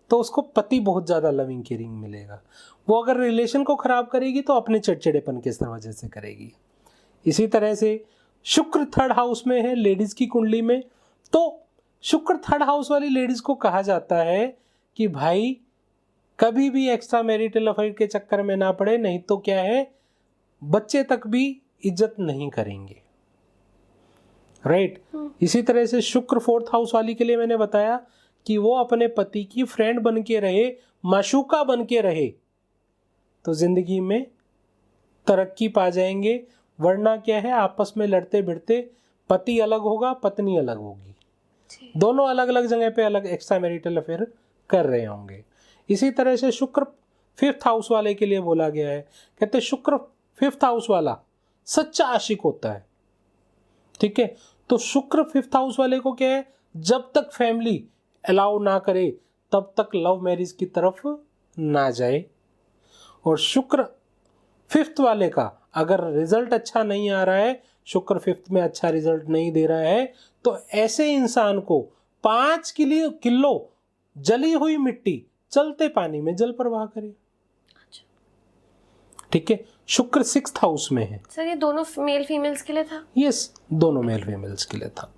तो उसको पति बहुत ज्यादा लविंग केयरिंग मिलेगा। वो अगर रिलेशन को खराब करेगी तो अपने चिड़चिड़ेपन की वजह से करेगी। इसी तरह से शुक्र 3rd हाउस में है लेडीज की कुंडली में, तो शुक्र 3rd हाउस वाली लेडीज को कहा जाता है कि भाई कभी भी एक्स्ट्रा मैरिटल अफेयर के चक्कर में ना पड़े, नहीं तो क्या है बच्चे तक भी इज्जत नहीं करेंगे, राइट। इसी तरह से शुक्र 4th हाउस वाली के लिए मैंने बताया कि वो अपने पति की फ्रेंड बन के रहे, माशूका बन के रहे, तो जिंदगी में तरक्की पा जाएंगे। वरना क्या है आपस में लड़ते भिड़ते पति अलग होगा, पत्नी अलग होगी, दोनों अलग अलग जगह पे अलग एक्स्ट्रा मैरिटल अफेयर कर रहे होंगे। इसी तरह से शुक्र 5th हाउस वाले के लिए बोला गया है, कहते शुक्र 5th हाउस वाला सच्चा आशिक होता है, ठीक है। तो शुक्र 5th हाउस वाले को क्या है, जब तक फैमिली अलाउ ना करे तब तक लव मैरिज की तरफ ना जाए। और शुक्र 5th वाले का अगर रिजल्ट अच्छा नहीं आ रहा है, शुक्र 5th में अच्छा रिजल्ट नहीं दे रहा है, तो ऐसे इंसान को 5 किलो जली हुई मिट्टी चलते पानी में जल प्रवाह करे, ठीक है। शुक्र 6th हाउस में है। सर ये दोनों मेल फीमेल्स के लिए था? यस, दोनों मेल फीमेल्स के लिए था।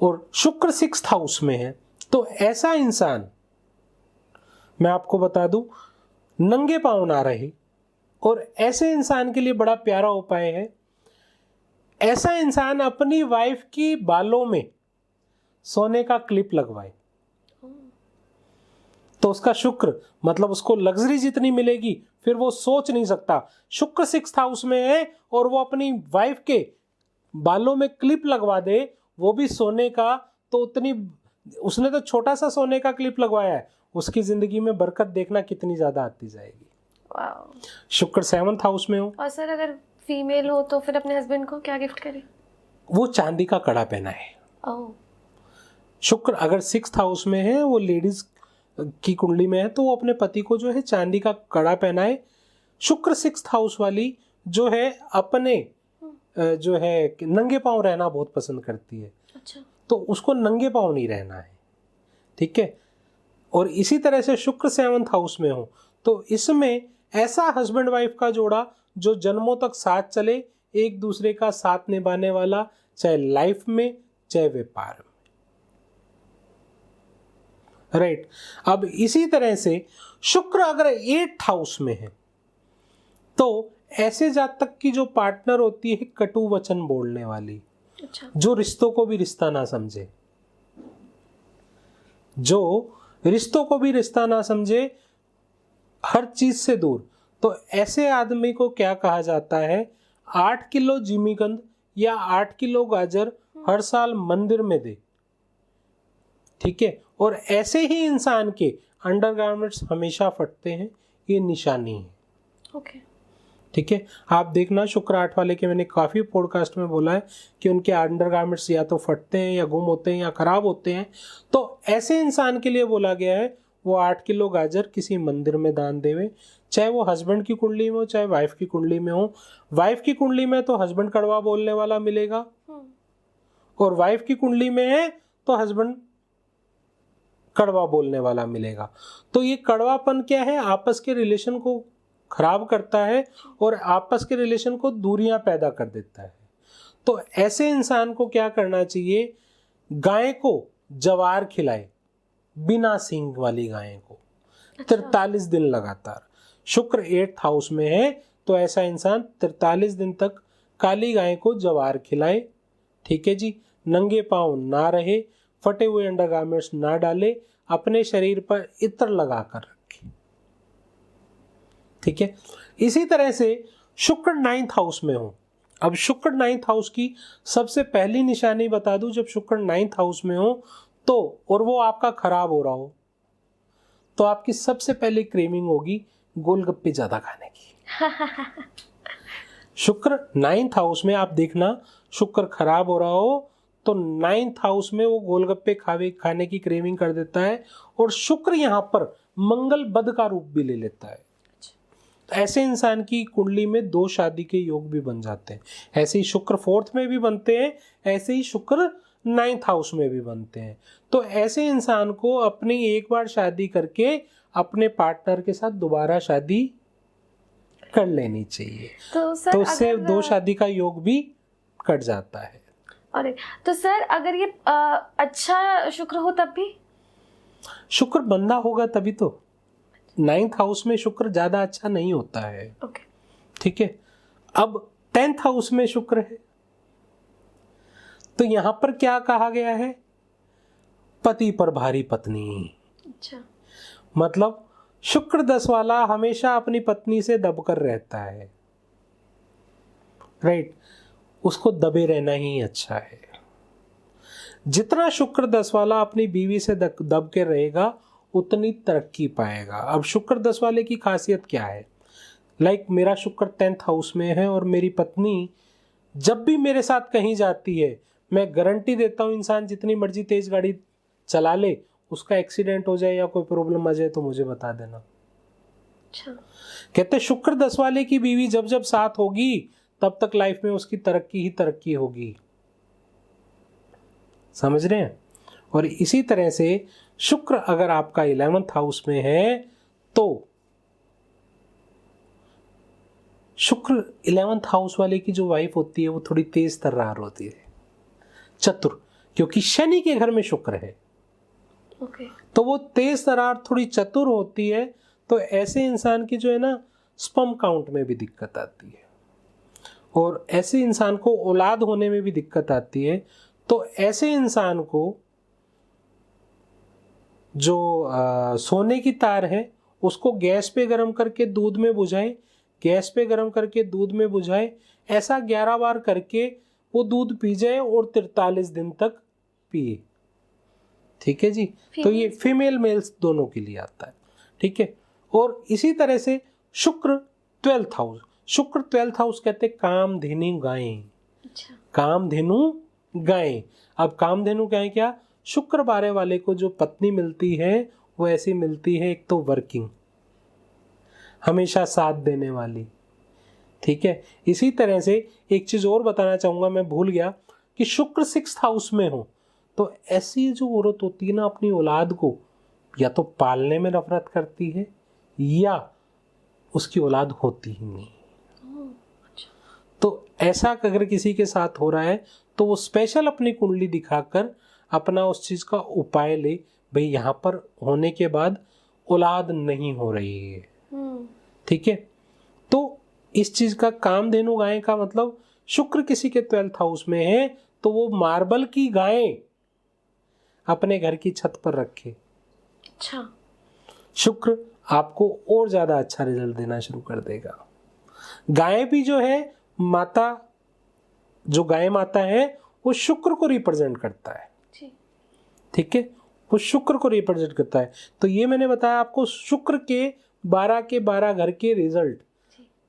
और शुक्र 6th हाउस में है तो ऐसा इंसान, मैं आपको बता दूं, नंगे पांव ना रहे। और ऐसे इंसान के लिए बड़ा प्यारा उपाय है, ऐसा इंसान अपनी वाइफ की बालों में सोने का क्लिप लगवाए, तो उसका शुक्र मतलब उसको लग्जरी जितनी मिलेगी फिर वो सोच नहीं सकता। शुक्र 6th हाउस में है और वो अपनी वाइफ के बालों में क्लिप लगवा दे, वो भी सोने का, तो उतनी, उसने तो छोटा सा सोने का क्लिप लगवाया है, उसकी जिंदगी में बरकत देखना कितनी ज्यादा आती जाएगी। शुक्र 7th हाउस में हो। और सर अगर फीमेल हो तो फिर अपने हस्बैंड को क्या गिफ्ट करे? वो चांदी का कड़ा पहनाए। शुक्र अगर 6th हाउस में है, वो लेडीज की कुंडली में है, तो वो अपने पति को जो है चांदी का कड़ा पहनाए। शुक्र 6th हाउस वाली जो है अपने जो है नंगे पांव रहना बहुत पसंद करती है। अच्छा। तो उसको नंगे पांव नहीं रहना है, ठीक है। और इसी तरह से शुक्र 7th हाउस में हो तो इसमें ऐसा हस्बैंड वाइफ का जोड़ा जो जन्मों तक साथ चले, एक दूसरे का साथ निभाने वाला, चाहे लाइफ में चाहे व्यापार में, राइट। अब इसी तरह से शुक्र अगर 8th हाउस में है तो ऐसे जातक की जो पार्टनर होती है कटु वचन बोलने वाली। अच्छा। जो रिश्तों को भी रिश्ता ना समझे, जो रिश्तों को भी रिश्ता ना समझे, हर चीज से दूर, तो ऐसे आदमी को क्या कहा जाता है, 8 किलो जिमीकंद या 8 किलो गाजर हर साल मंदिर में दे, ठीक है। और ऐसे ही इंसान के अंडरगारमेंट्स हमेशा फटते हैं, ये निशानी है, ओके, ठीक है। आप देखना शुक्र 8 वाले के मैंने काफी पॉडकास्ट में बोला है कि उनके अंडरगारमेंट्स या तो फटते हैं या गुम होते हैं या खराब होते हैं, तो ऐसे इंसान के लिए बोला गया है वो 8 किलो गाजर किसी मंदिर में दान देवे, चाहे वो हस्बैंड की कुंडली में हो चाहे वाइफ की कुंडली में हो। वाइफ की कुंडली में तो हस्बैंड कड़वा बोलने वाला मिलेगा, और वाइफ की कुंडली में है तो हस्बैंड कड़वा बोलने वाला मिलेगा। तो ये कड़वापन क्या है, आपस के रिलेशन को खराब करता है और आपस के रिलेशन को दूरियां पैदा कर देता है। तो ऐसे इंसान को क्या करना चाहिए, गाय को जवार खिलाए, बिना सींग वाली गाय को 43 दिन लगातार। शुक्र 8th हाउस में है तो ऐसा इंसान 43 दिन तक काली गाय को जवार खिलाए, ठीक है जी। नंगे पांव ना रहे, फटे हुए अंडरगारमेंट्स ना डाले, अपने शरीर पर इत्र लगाकर रखे, ठीक है। इसी तरह से शुक्र 9th हाउस में हो। अब शुक्र 9th हाउस की सबसे पहली निशानी बता दूं, जब शुक्र 9th हाउस में हो तो, और वो आपका खराब हो रहा हो, तो आपकी सबसे पहली क्रेविंग होगी गोलगप्पे ज्यादा खाने की। शुक्र 9th हाउस में आप देखना, शुक्र खराब हो रहा हो तो 9th हाउस में वो गोलगप्पे खाने की क्रेविंग कर देता है, और शुक्र यहाँ पर मंगल बद का रूप भी ले लेता है। ऐसे इंसान की कुंडली में 2 शादी के योग भी बन जाते हैं। ऐसे ही शुक्र 4th में भी बनते हैं, ऐसे ही शुक्र 9th हाउस में भी बनते हैं। तो ऐसे इंसान को अपनी एक बार शादी करके अपने पार्टनर के साथ दोबारा शादी कर लेनी चाहिए, तो उससे 2 शादी का योग भी कट जाता है। अरे तो सर अगर ये अच्छा शुक्र हो तब भी? शुक्र बंदा होगा तभी तो। 9th हाउस में शुक्र ज्यादा अच्छा नहीं होता है। ओके, ठीक है। अब 10th हाउस में शुक्र है, तो यहां पर क्या कहा गया है? पति पर भारी पत्नी। अच्छा, मतलब शुक्र 10 वाला हमेशा अपनी पत्नी से दबकर रहता है, राइट? उसको दबे रहना ही अच्छा है। जितना शुक्र 10 वाला अपनी बीवी से दब के रहेगा उतनी तरक्की पाएगा। अब शुक्र 10 वाले की खासियत क्या है? मेरा शुक्र 10th हाउस में है और मेरी पत्नी जब भी मेरे साथ कहीं जाती है, मैं गारंटी देता हूं इंसान जितनी मर्जी तेज गाड़ी चला ले, उसका एक्सीडेंट हो जाए या कोई प्रॉब्लम आ जाए तो मुझे बता देना। अच्छा। कहते शुक्र 10 वाले की बीवी जब जब साथ होगी तब तक लाइफ में उसकी तरक्की ही तरक्की होगी। समझ रहे हैं? और इसी तरह से शुक्र अगर आपका 11th हाउस में है तो शुक्र 11th हाउस वाले की जो वाइफ होती है वो थोड़ी तेज तर्रार होती है, चतुर, क्योंकि शनि के घर में शुक्र है। तो वो तेज तर्रार थोड़ी चतुर होती है, तो ऐसे इंसान की जो है ना स्पर्म काउंट में भी दिक्कत आती है, और ऐसे इंसान को औलाद होने में भी दिक्कत आती है। तो ऐसे इंसान को जो सोने की तार है उसको गैस पे गर्म करके दूध में बुझाए, गैस पे गर्म करके दूध में बुझाए, ऐसा 11 बार करके वो दूध पी जाए और 43 दिन तक पिए। ठीक है जी। तो ये फीमेल मेल्स दोनों के लिए आता है। ठीक है। और इसी तरह से शुक्र 12th हाउस, शुक्र 12th हाउस कहते हैं कामधेनु गायें। अच्छा। कामधेनु गायें। अब कामधेनु गायें क्या? शुक्र 12 वाले को जो पत्नी मिलती है वो ऐसी मिलती है, एक तो वर्किंग, हमेशा साथ देने वाली। ठीक है। इसी तरह से एक चीज और बताना चाहूंगा, मैं भूल गया, कि शुक्र 6th हाउस में हो तो ऐसी जो औरत होती है ना अपनी औलाद को या तो पालने में नफरत करती है या उसकी औलाद होती ही नहीं। तो ऐसा अगर किसी के साथ हो रहा है तो वो स्पेशल अपनी कुंडली दिखाकर अपना उस चीज का उपाय ले, भाई यहाँ पर होने के बाद औलाद नहीं हो रही है। ठीक है। तो इस चीज का कामधेनु गाय का मतलब शुक्र किसी के 12th हाउस में है तो वो मार्बल की गायें अपने घर की छत पर रखे। अच्छा। शुक्र आपको और ज्यादा अच्छा रिजल्ट देना शुरू कर देगा। गाय भी जो है माता, जो गाय माता है वो शुक्र को रिप्रेजेंट करता है। ठीक है। वो शुक्र को रिप्रेजेंट करता है। तो ये मैंने बताया आपको शुक्र के 12 घर के रिजल्ट।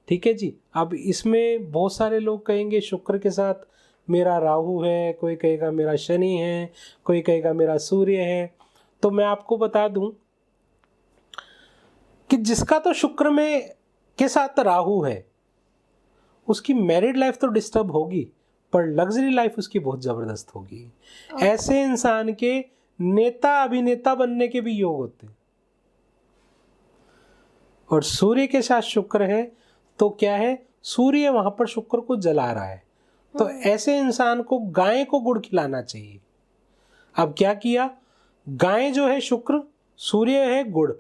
ठीक है जी। अब इसमें बहुत सारे लोग कहेंगे शुक्र के साथ मेरा राहु है, कोई कहेगा मेरा शनि है, कोई कहेगा मेरा सूर्य है। तो मैं आपको बता दूं कि जिसका तो शुक्र में के साथ राहु है उसकी मैरिड लाइफ तो डिस्टर्ब होगी, पर लग्जरी लाइफ उसकी बहुत जबरदस्त होगी। ऐसे इंसान के नेता अभिनेता बनने के भी योग होते हैं। और सूर्य के साथ शुक्र है तो क्या है, सूर्य वहां पर शुक्र को जला रहा है, तो ऐसे इंसान को गाय को गुड़ खिलाना चाहिए। अब क्या किया, गाय जो है शुक्र, सूर्य है गुड़।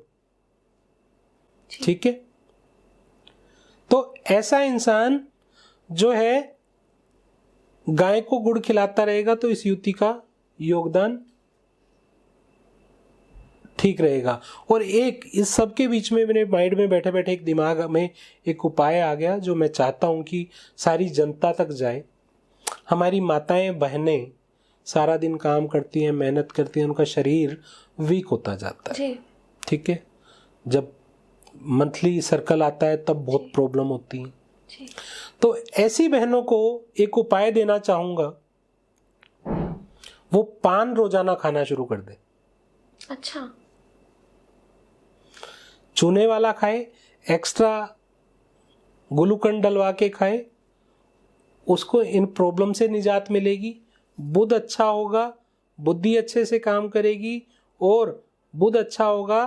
ठीक है। तो ऐसा इंसान जो है गाय को गुड़ खिलाता रहेगा तो इस युति का योगदान ठीक रहेगा। और एक इस सब के बीच में मेरे माइंड में बैठे बैठे एक दिमाग में एक उपाय आ गया जो मैं चाहता हूं कि सारी जनता तक जाए। हमारी माताएं बहनें सारा दिन काम करती हैं, मेहनत करती हैं, उनका शरीर वीक होता जाता है। ठीक है। जब मंथली सर्कल आता है तब बहुत प्रॉब्लम होती है। तो ऐसी बहनों को एक उपाय देना चाहूंगा वो पान रोजाना खाना शुरू कर दे। अच्छा। चूने वाला खाए, एक्स्ट्रा गुलूकंद डलवा के खाए, उसको इन प्रॉब्लम से निजात मिलेगी। बुध अच्छा होगा, बुद्धि अच्छे से काम करेगी, और बुध अच्छा होगा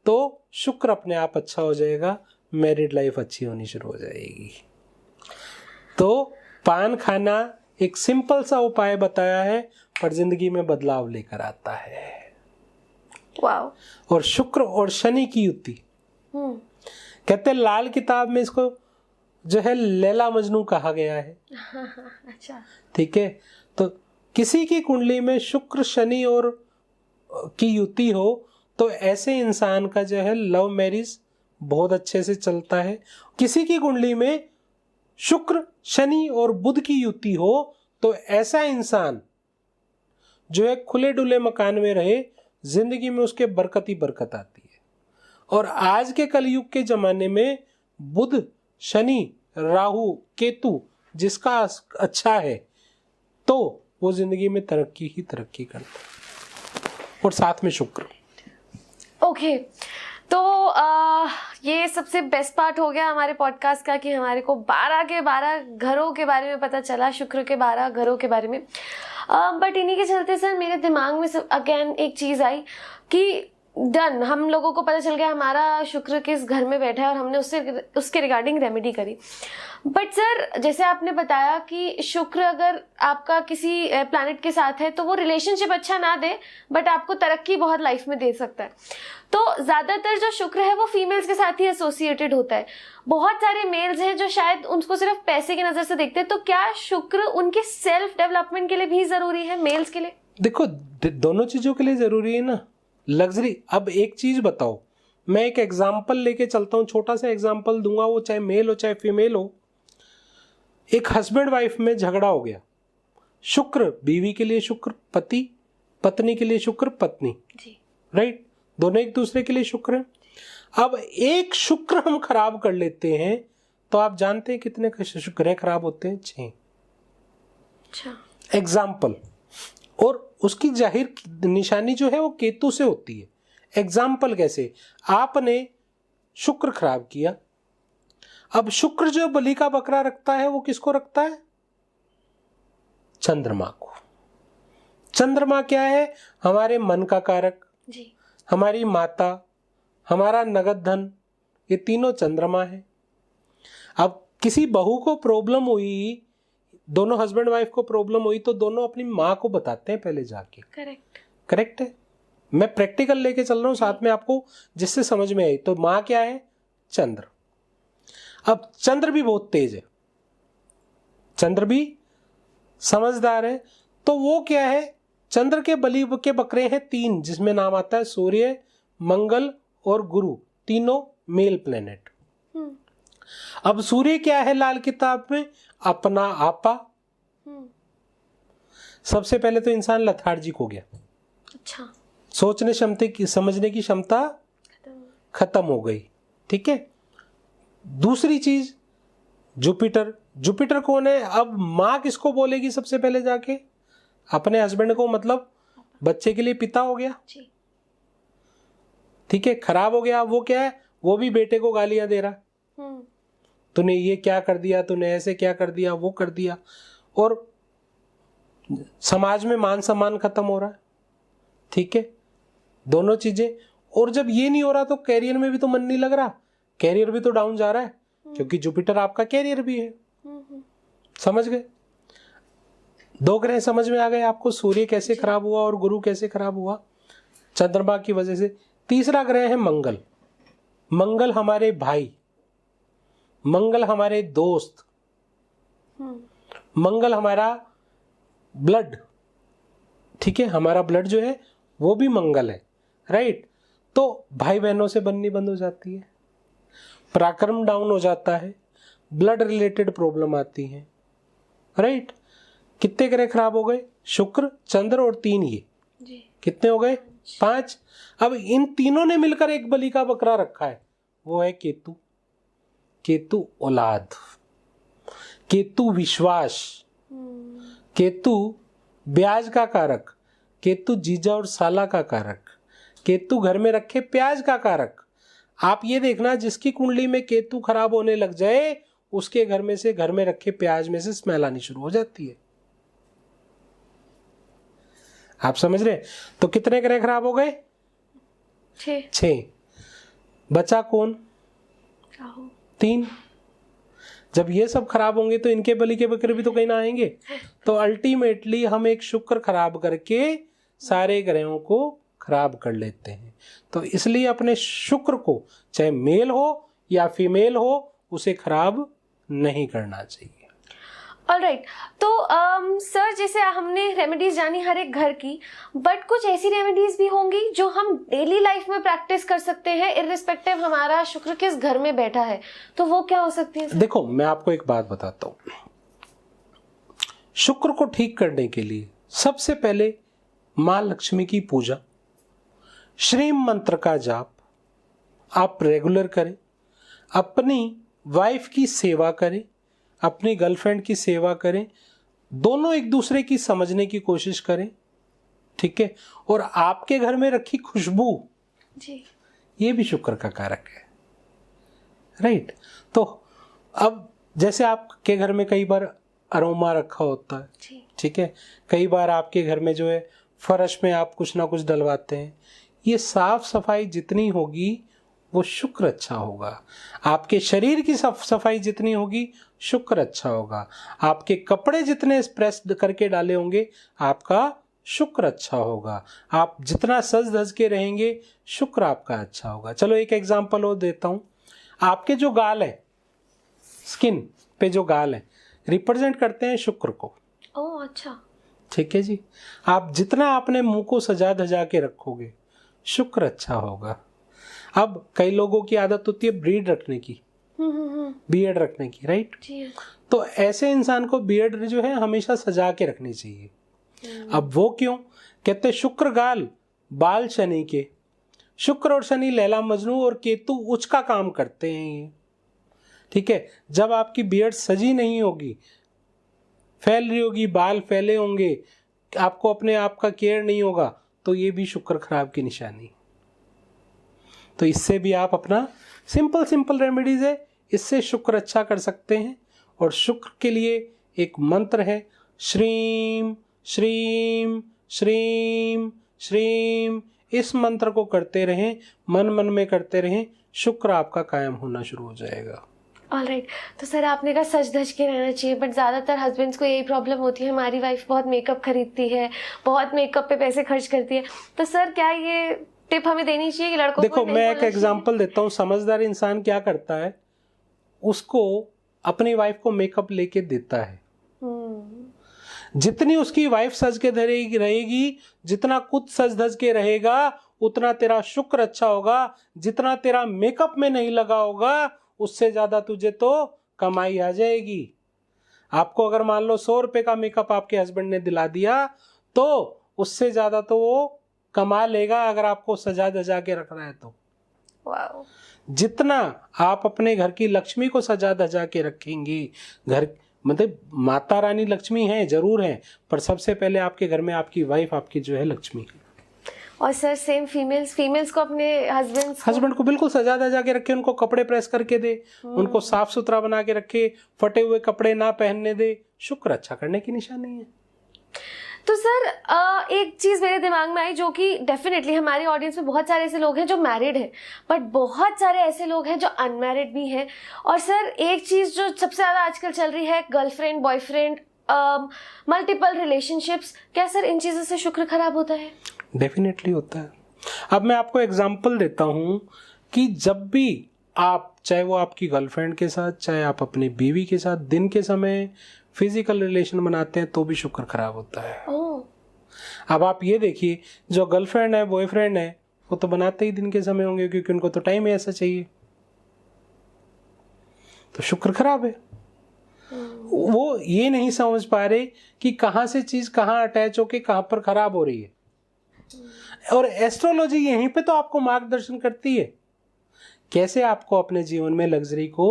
तो शुक्र अपने आप अच्छा हो जाएगा, मैरिड लाइफ अच्छी होनी शुरू हो जाएगी। तो पान खाना एक सिंपल सा उपाय बताया है, पर जिंदगी में बदलाव लेकर आता है। वाओ। और शुक्र और शनि की युति, कहते हैं लाल किताब में इसको जो है लैला मजनू कहा गया है। अच्छा। ठीक है, तो किसी की कुंडली में शुक्र शनि और की युति हो तो ऐसे इंसान का जो है लव मैरिज बहुत अच्छे से चलता है। किसी की कुंडली में शुक्र शनि और बुध की युति हो तो ऐसा इंसान जो है खुले डुले मकान में रहे, जिंदगी में उसके बरकत ही बरकत आती है। और आज के कलयुग के जमाने में बुध शनि राहु केतु जिसका अच्छा है तो वो जिंदगी में तरक्की ही तरक्की करता है, और साथ में शुक्र। ओके, तो ये सबसे बेस्ट पार्ट हो गया हमारे पॉडकास्ट का कि हमारे को 12 के 12 घरों के बारे में पता चला, शुक्र के 12 घरों के बारे में। बट इन्हीं के चलते सर मेरे दिमाग में अगेन एक चीज़ आई कि डन, हम लोगों को पता चल गया हमारा शुक्र किस घर में बैठा है और हमने उसके रिगार्डिंग रेमेडी करी। बट सर जैसे आपने बताया कि शुक्र अगर आपका किसी प्लैनेट के साथ है तो वो रिलेशनशिप अच्छा ना दे बट आपको तरक्की बहुत लाइफ में दे सकता है। तो ज्यादातर जो शुक्र है वो फीमेल्स के साथ ही एसोसिएटेड होता है। बहुत सारे मेल्स हैं जो शायद उनको सिर्फ पैसे की नजर से देखते हैं, तो क्या शुक्र उनके सेल्फ डेवलपमेंट के लिए भी जरूरी है मेल्स के लिए? देखो दोनों चीजों के लिए जरूरी है ना, लग्जरी। अब एक चीज बताओ, मैं एक एग्जाम्पल लेके चलता हूँ, छोटा सा एग्जाम्पल दूंगा, वो चाहे मेल हो चाहे फीमेल हो। एक हस्बैंड वाइफ में झगड़ा हो गया, शुक्र बीवी के लिए शुक्र पति, पत्नी के लिए शुक्र पत्नी, राइट, दोनों एक दूसरे के लिए शुक्र है। अब एक शुक्र हम खराब कर लेते हैं तो आप जानते हैं कितने शुक्र खराब होते हैं? 6। अच्छा, एग्जाम्पल, और उसकी जाहिर निशानी जो है वो केतु से होती है। एग्जाम्पल कैसे? आपने शुक्र खराब किया, अब शुक्र जो बलि का बकरा रखता है वो किसको रखता है? चंद्रमा को। चंद्रमा क्या है? हमारे मन का कारक जी। हमारी माता, हमारा नगद धन, ये तीनों चंद्रमा है। अब किसी बहू को प्रॉब्लम हुई, दोनों हस्बैंड वाइफ को प्रॉब्लम हुई तो दोनों अपनी माँ को बताते हैं पहले जाके। करेक्ट है, मैं प्रैक्टिकल लेके चल रहा हूं साथ में आपको, जिससे समझ में आई। तो माँ क्या है? चंद्र। अब चंद्र भी बहुत तेज है, चंद्र भी समझदार है, तो वो क्या है? चंद्र के बलि के बकरे हैं 3, जिसमें नाम आता है सूर्य, मंगल और गुरु, तीनों मेल प्लेनेट। अब सूर्य क्या है लाल किताब में? अपना आपा। सबसे पहले तो इंसान लथार्जिक हो गया। अच्छा। सोचने क्षमता की, समझने की क्षमता खत्म हो गई। ठीक है, दूसरी चीज जुपिटर। जुपिटर कौन है? अब माँ किसको बोलेगी सबसे पहले जाके? अपने हस्बैंड को, मतलब बच्चे के लिए पिता हो गया। ठीक है, खराब हो गया। वो क्या है? वो भी बेटे को गालियां दे रहा, तूने ये क्या कर दिया, तूने ऐसे क्या कर दिया, वो कर दिया, और समाज में मान सम्मान खत्म हो रहा है। ठीक है, दोनों चीजें। और जब ये नहीं हो रहा तो कैरियर में भी तो मन नहीं लग रहा, कैरियर भी तो डाउन जा रहा है, क्योंकि जुपिटर आपका कैरियर भी है। समझ गए? 2 ग्रह समझ में आ गए आपको, सूर्य कैसे खराब हुआ और गुरु कैसे खराब हुआ? चंद्रमा की वजह से। तीसरा ग्रह है मंगल। मंगल हमारे भाई, मंगल हमारे दोस्त, मंगल हमारा ब्लड। ठीक है, हमारा ब्लड जो है वो भी मंगल है, राइट। तो भाई बहनों से बननी बंद हो जाती है, पराक्रम डाउन हो जाता है, ब्लड रिलेटेड प्रॉब्लम आती है, राइट। कितने ग्रह खराब हो गए? शुक्र, चंद्र और 3 ये जी। कितने हो गए? 5। अब इन तीनों ने मिलकर एक बलि का बकरा रखा है, वो है केतु। केतु औलाद, केतु विश्वास, केतु ब्याज का कारक। केतु जीजा और साला का कारक, केतु घर में रखे प्याज का कारक। आप ये देखना जिसकी कुंडली में केतु खराब होने लग जाए उसके घर में रखे प्याज में से स्मेल आनी शुरू हो जाती है। आप समझ रहे? तो कितने ग्रह खराब हो गए? 6। बचा कौन? 3। जब ये सब खराब होंगे तो इनके बलि के बकरे भी तो कहीं ना आएंगे। तो अल्टीमेटली हम एक शुक्र खराब करके सारे ग्रहों को खराब कर लेते हैं। तो इसलिए अपने शुक्र को चाहे मेल हो या फीमेल हो उसे खराब नहीं करना चाहिए। ऑलराइट, तो सर जैसे हमने रेमेडीज जानी हर एक घर की, बट कुछ ऐसी रेमेडीज भी होंगी जो हम डेली लाइफ में प्रैक्टिस कर सकते हैं इर्रिस्पेक्टिव हमारा शुक्र किस घर में बैठा है, तो वो क्या हो सकती है? देखो मैं आपको एक बात बताता हूँ। शुक्र को ठीक करने के लिए सबसे पहले माँ लक्ष्मी की पूजा, श्रीम मंत्र का जाप आप रेगुलर करें, अपनी वाइफ की सेवा करें, अपनी गर्लफ्रेंड की सेवा करें, दोनों एक दूसरे की समझने की कोशिश करें, ठीक है। और आपके घर में रखी खुशबू जी, ये भी शुक्र का कारक है, राइट। तो अब जैसे आपके घर में कई बार अरोमा रखा होता है, ठीक है, कई बार आपके घर में जो है फर्श में आप कुछ ना कुछ डलवाते हैं, ये साफ सफाई जितनी होगी वो शुक्र अच्छा होगा। आपके शरीर की सफाई जितनी होगी शुक्र अच्छा होगा। आपके कपड़े जितने प्रेस करके डाले होंगे आपका शुक्र अच्छा होगा। आप जितना सज धज के रहेंगे शुक्र आपका अच्छा होगा। चलो एक एग्जांपल और देता हूँ। आपके जो गाल है, स्किन पे जो गाल है, रिप्रेजेंट करते हैं शुक्र को। ओह अच्छा, ठीक है जी। आप जितना अपने मुंह को सजा धजा के रखोगे शुक्र अच्छा होगा। अब कई लोगों की आदत होती है ब्रीड रखने की, बियर्ड रखने की, राइट। तो ऐसे इंसान को बियर्ड जो है हमेशा सजा के रखनी चाहिए। अब वो क्यों? कहते शुक्र गाल बाल शनि के, शुक्र और शनि लैला मजनू और केतु उच्च का काम करते हैं ये, ठीक है। जब आपकी बियर्ड सजी नहीं होगी, फैल रही होगी, बाल फैले होंगे, आपको अपने आप का केयर नहीं होगा, तो ये भी शुक्र खराब की निशानी। तो इससे भी आप अपना सिंपल रेमेडीज है, इससे शुक्र अच्छा कर सकते हैं। और शुक्र के लिए एक मंत्र है, श्रीम श्रीम श्रीम श्रीम। इस मंत्र को करते रहें, मन मन में करते रहें, शुक्र आपका कायम होना शुरू हो जाएगा। ऑलराइट, तो सर आपने कहा सज धज के रहना चाहिए, बट ज़्यादातर हस्बैंड्स को यही प्रॉब्लम होती है, हमारी वाइफ बहुत मेकअप खरीदती है, बहुत मेकअप पे पैसे खर्च करती है, तो सर क्या ये टिप हमें देनी चाहिए कि लड़कों देखो को? मैं एक एग्जांपल देता हूँ। समझदार इंसान क्या करता है, उसको अपनी वाइफ को मेकअप लेके देता है। जितनी उसकी वाइफ सज के रहेगी, जितना खुद सज धज के रहेगा, उतना तेरा शुक्र अच्छा होगा। जितना तेरा मेकअप में नहीं लगा होगा उससे ज्यादा तुझे तो कमाई आ जाएगी। आपको अगर मान लो 100 रुपए का मेकअप आपके हस्बैंड ने दिला दिया तो उससे ज्यादा तो वो कमा लेगा अगर आपको सजा धजा के रखना है तो। वाओ। जितना आप अपने घर की लक्ष्मी को सजा धजा के रखेंगी, घर मतलब माता रानी लक्ष्मी है जरूर है, पर सबसे पहले आपके घर में आपकी वाइफ आपकी जो है लक्ष्मी है। और सर सेम फीमेल्स को अपने हस्बैंड को बिल्कुल सजा धजा के रखे, उनको कपड़े प्रेस करके दे, उनको साफ सुथरा बना के रखे, फटे हुए कपड़े ना पहनने दे, शुक्र अच्छा करने की निशानी है। तो सर एक चीज़ मेरे दिमाग में आई जो कि डेफिनेटली हमारी ऑडियंस में बहुत सारे ऐसे लोग हैं जो मैरिड हैं, बट बहुत सारे ऐसे लोग हैं जो अनमैरिड भी हैं। और सर एक चीज़ जो सबसे ज़्यादा आजकल चल रही है, गर्लफ्रेंड बॉयफ्रेंड मल्टीपल रिलेशनशिप्स, क्या सर इन चीज़ों से शुक्र खराब होता है? डेफिनेटली होता है। अब मैं आपको एग्जांपल देता हूँ कि जब भी आप, चाहे वो आपकी गर्लफ्रेंड के साथ, चाहे आप अपनी बीवी के साथ दिन के समय फिजिकल रिलेशन बनाते हैं तो भी शुक्र खराब होता है। अब आप ये देखिए, जो गर्लफ्रेंड है बॉयफ्रेंड है वो तो बनाते ही दिन के समय होंगे क्योंकि उनको तो टाइम ही ऐसा चाहिए, तो शुक्र खराब है। वो ये नहीं समझ पा रहे कि कहाँ से चीज कहाँ अटैच होके कहाँ पर खराब हो रही है। और एस्ट्रोलॉजी यहीं पे तो आपको मार्गदर्शन करती है कैसे आपको अपने जीवन में लग्जरी को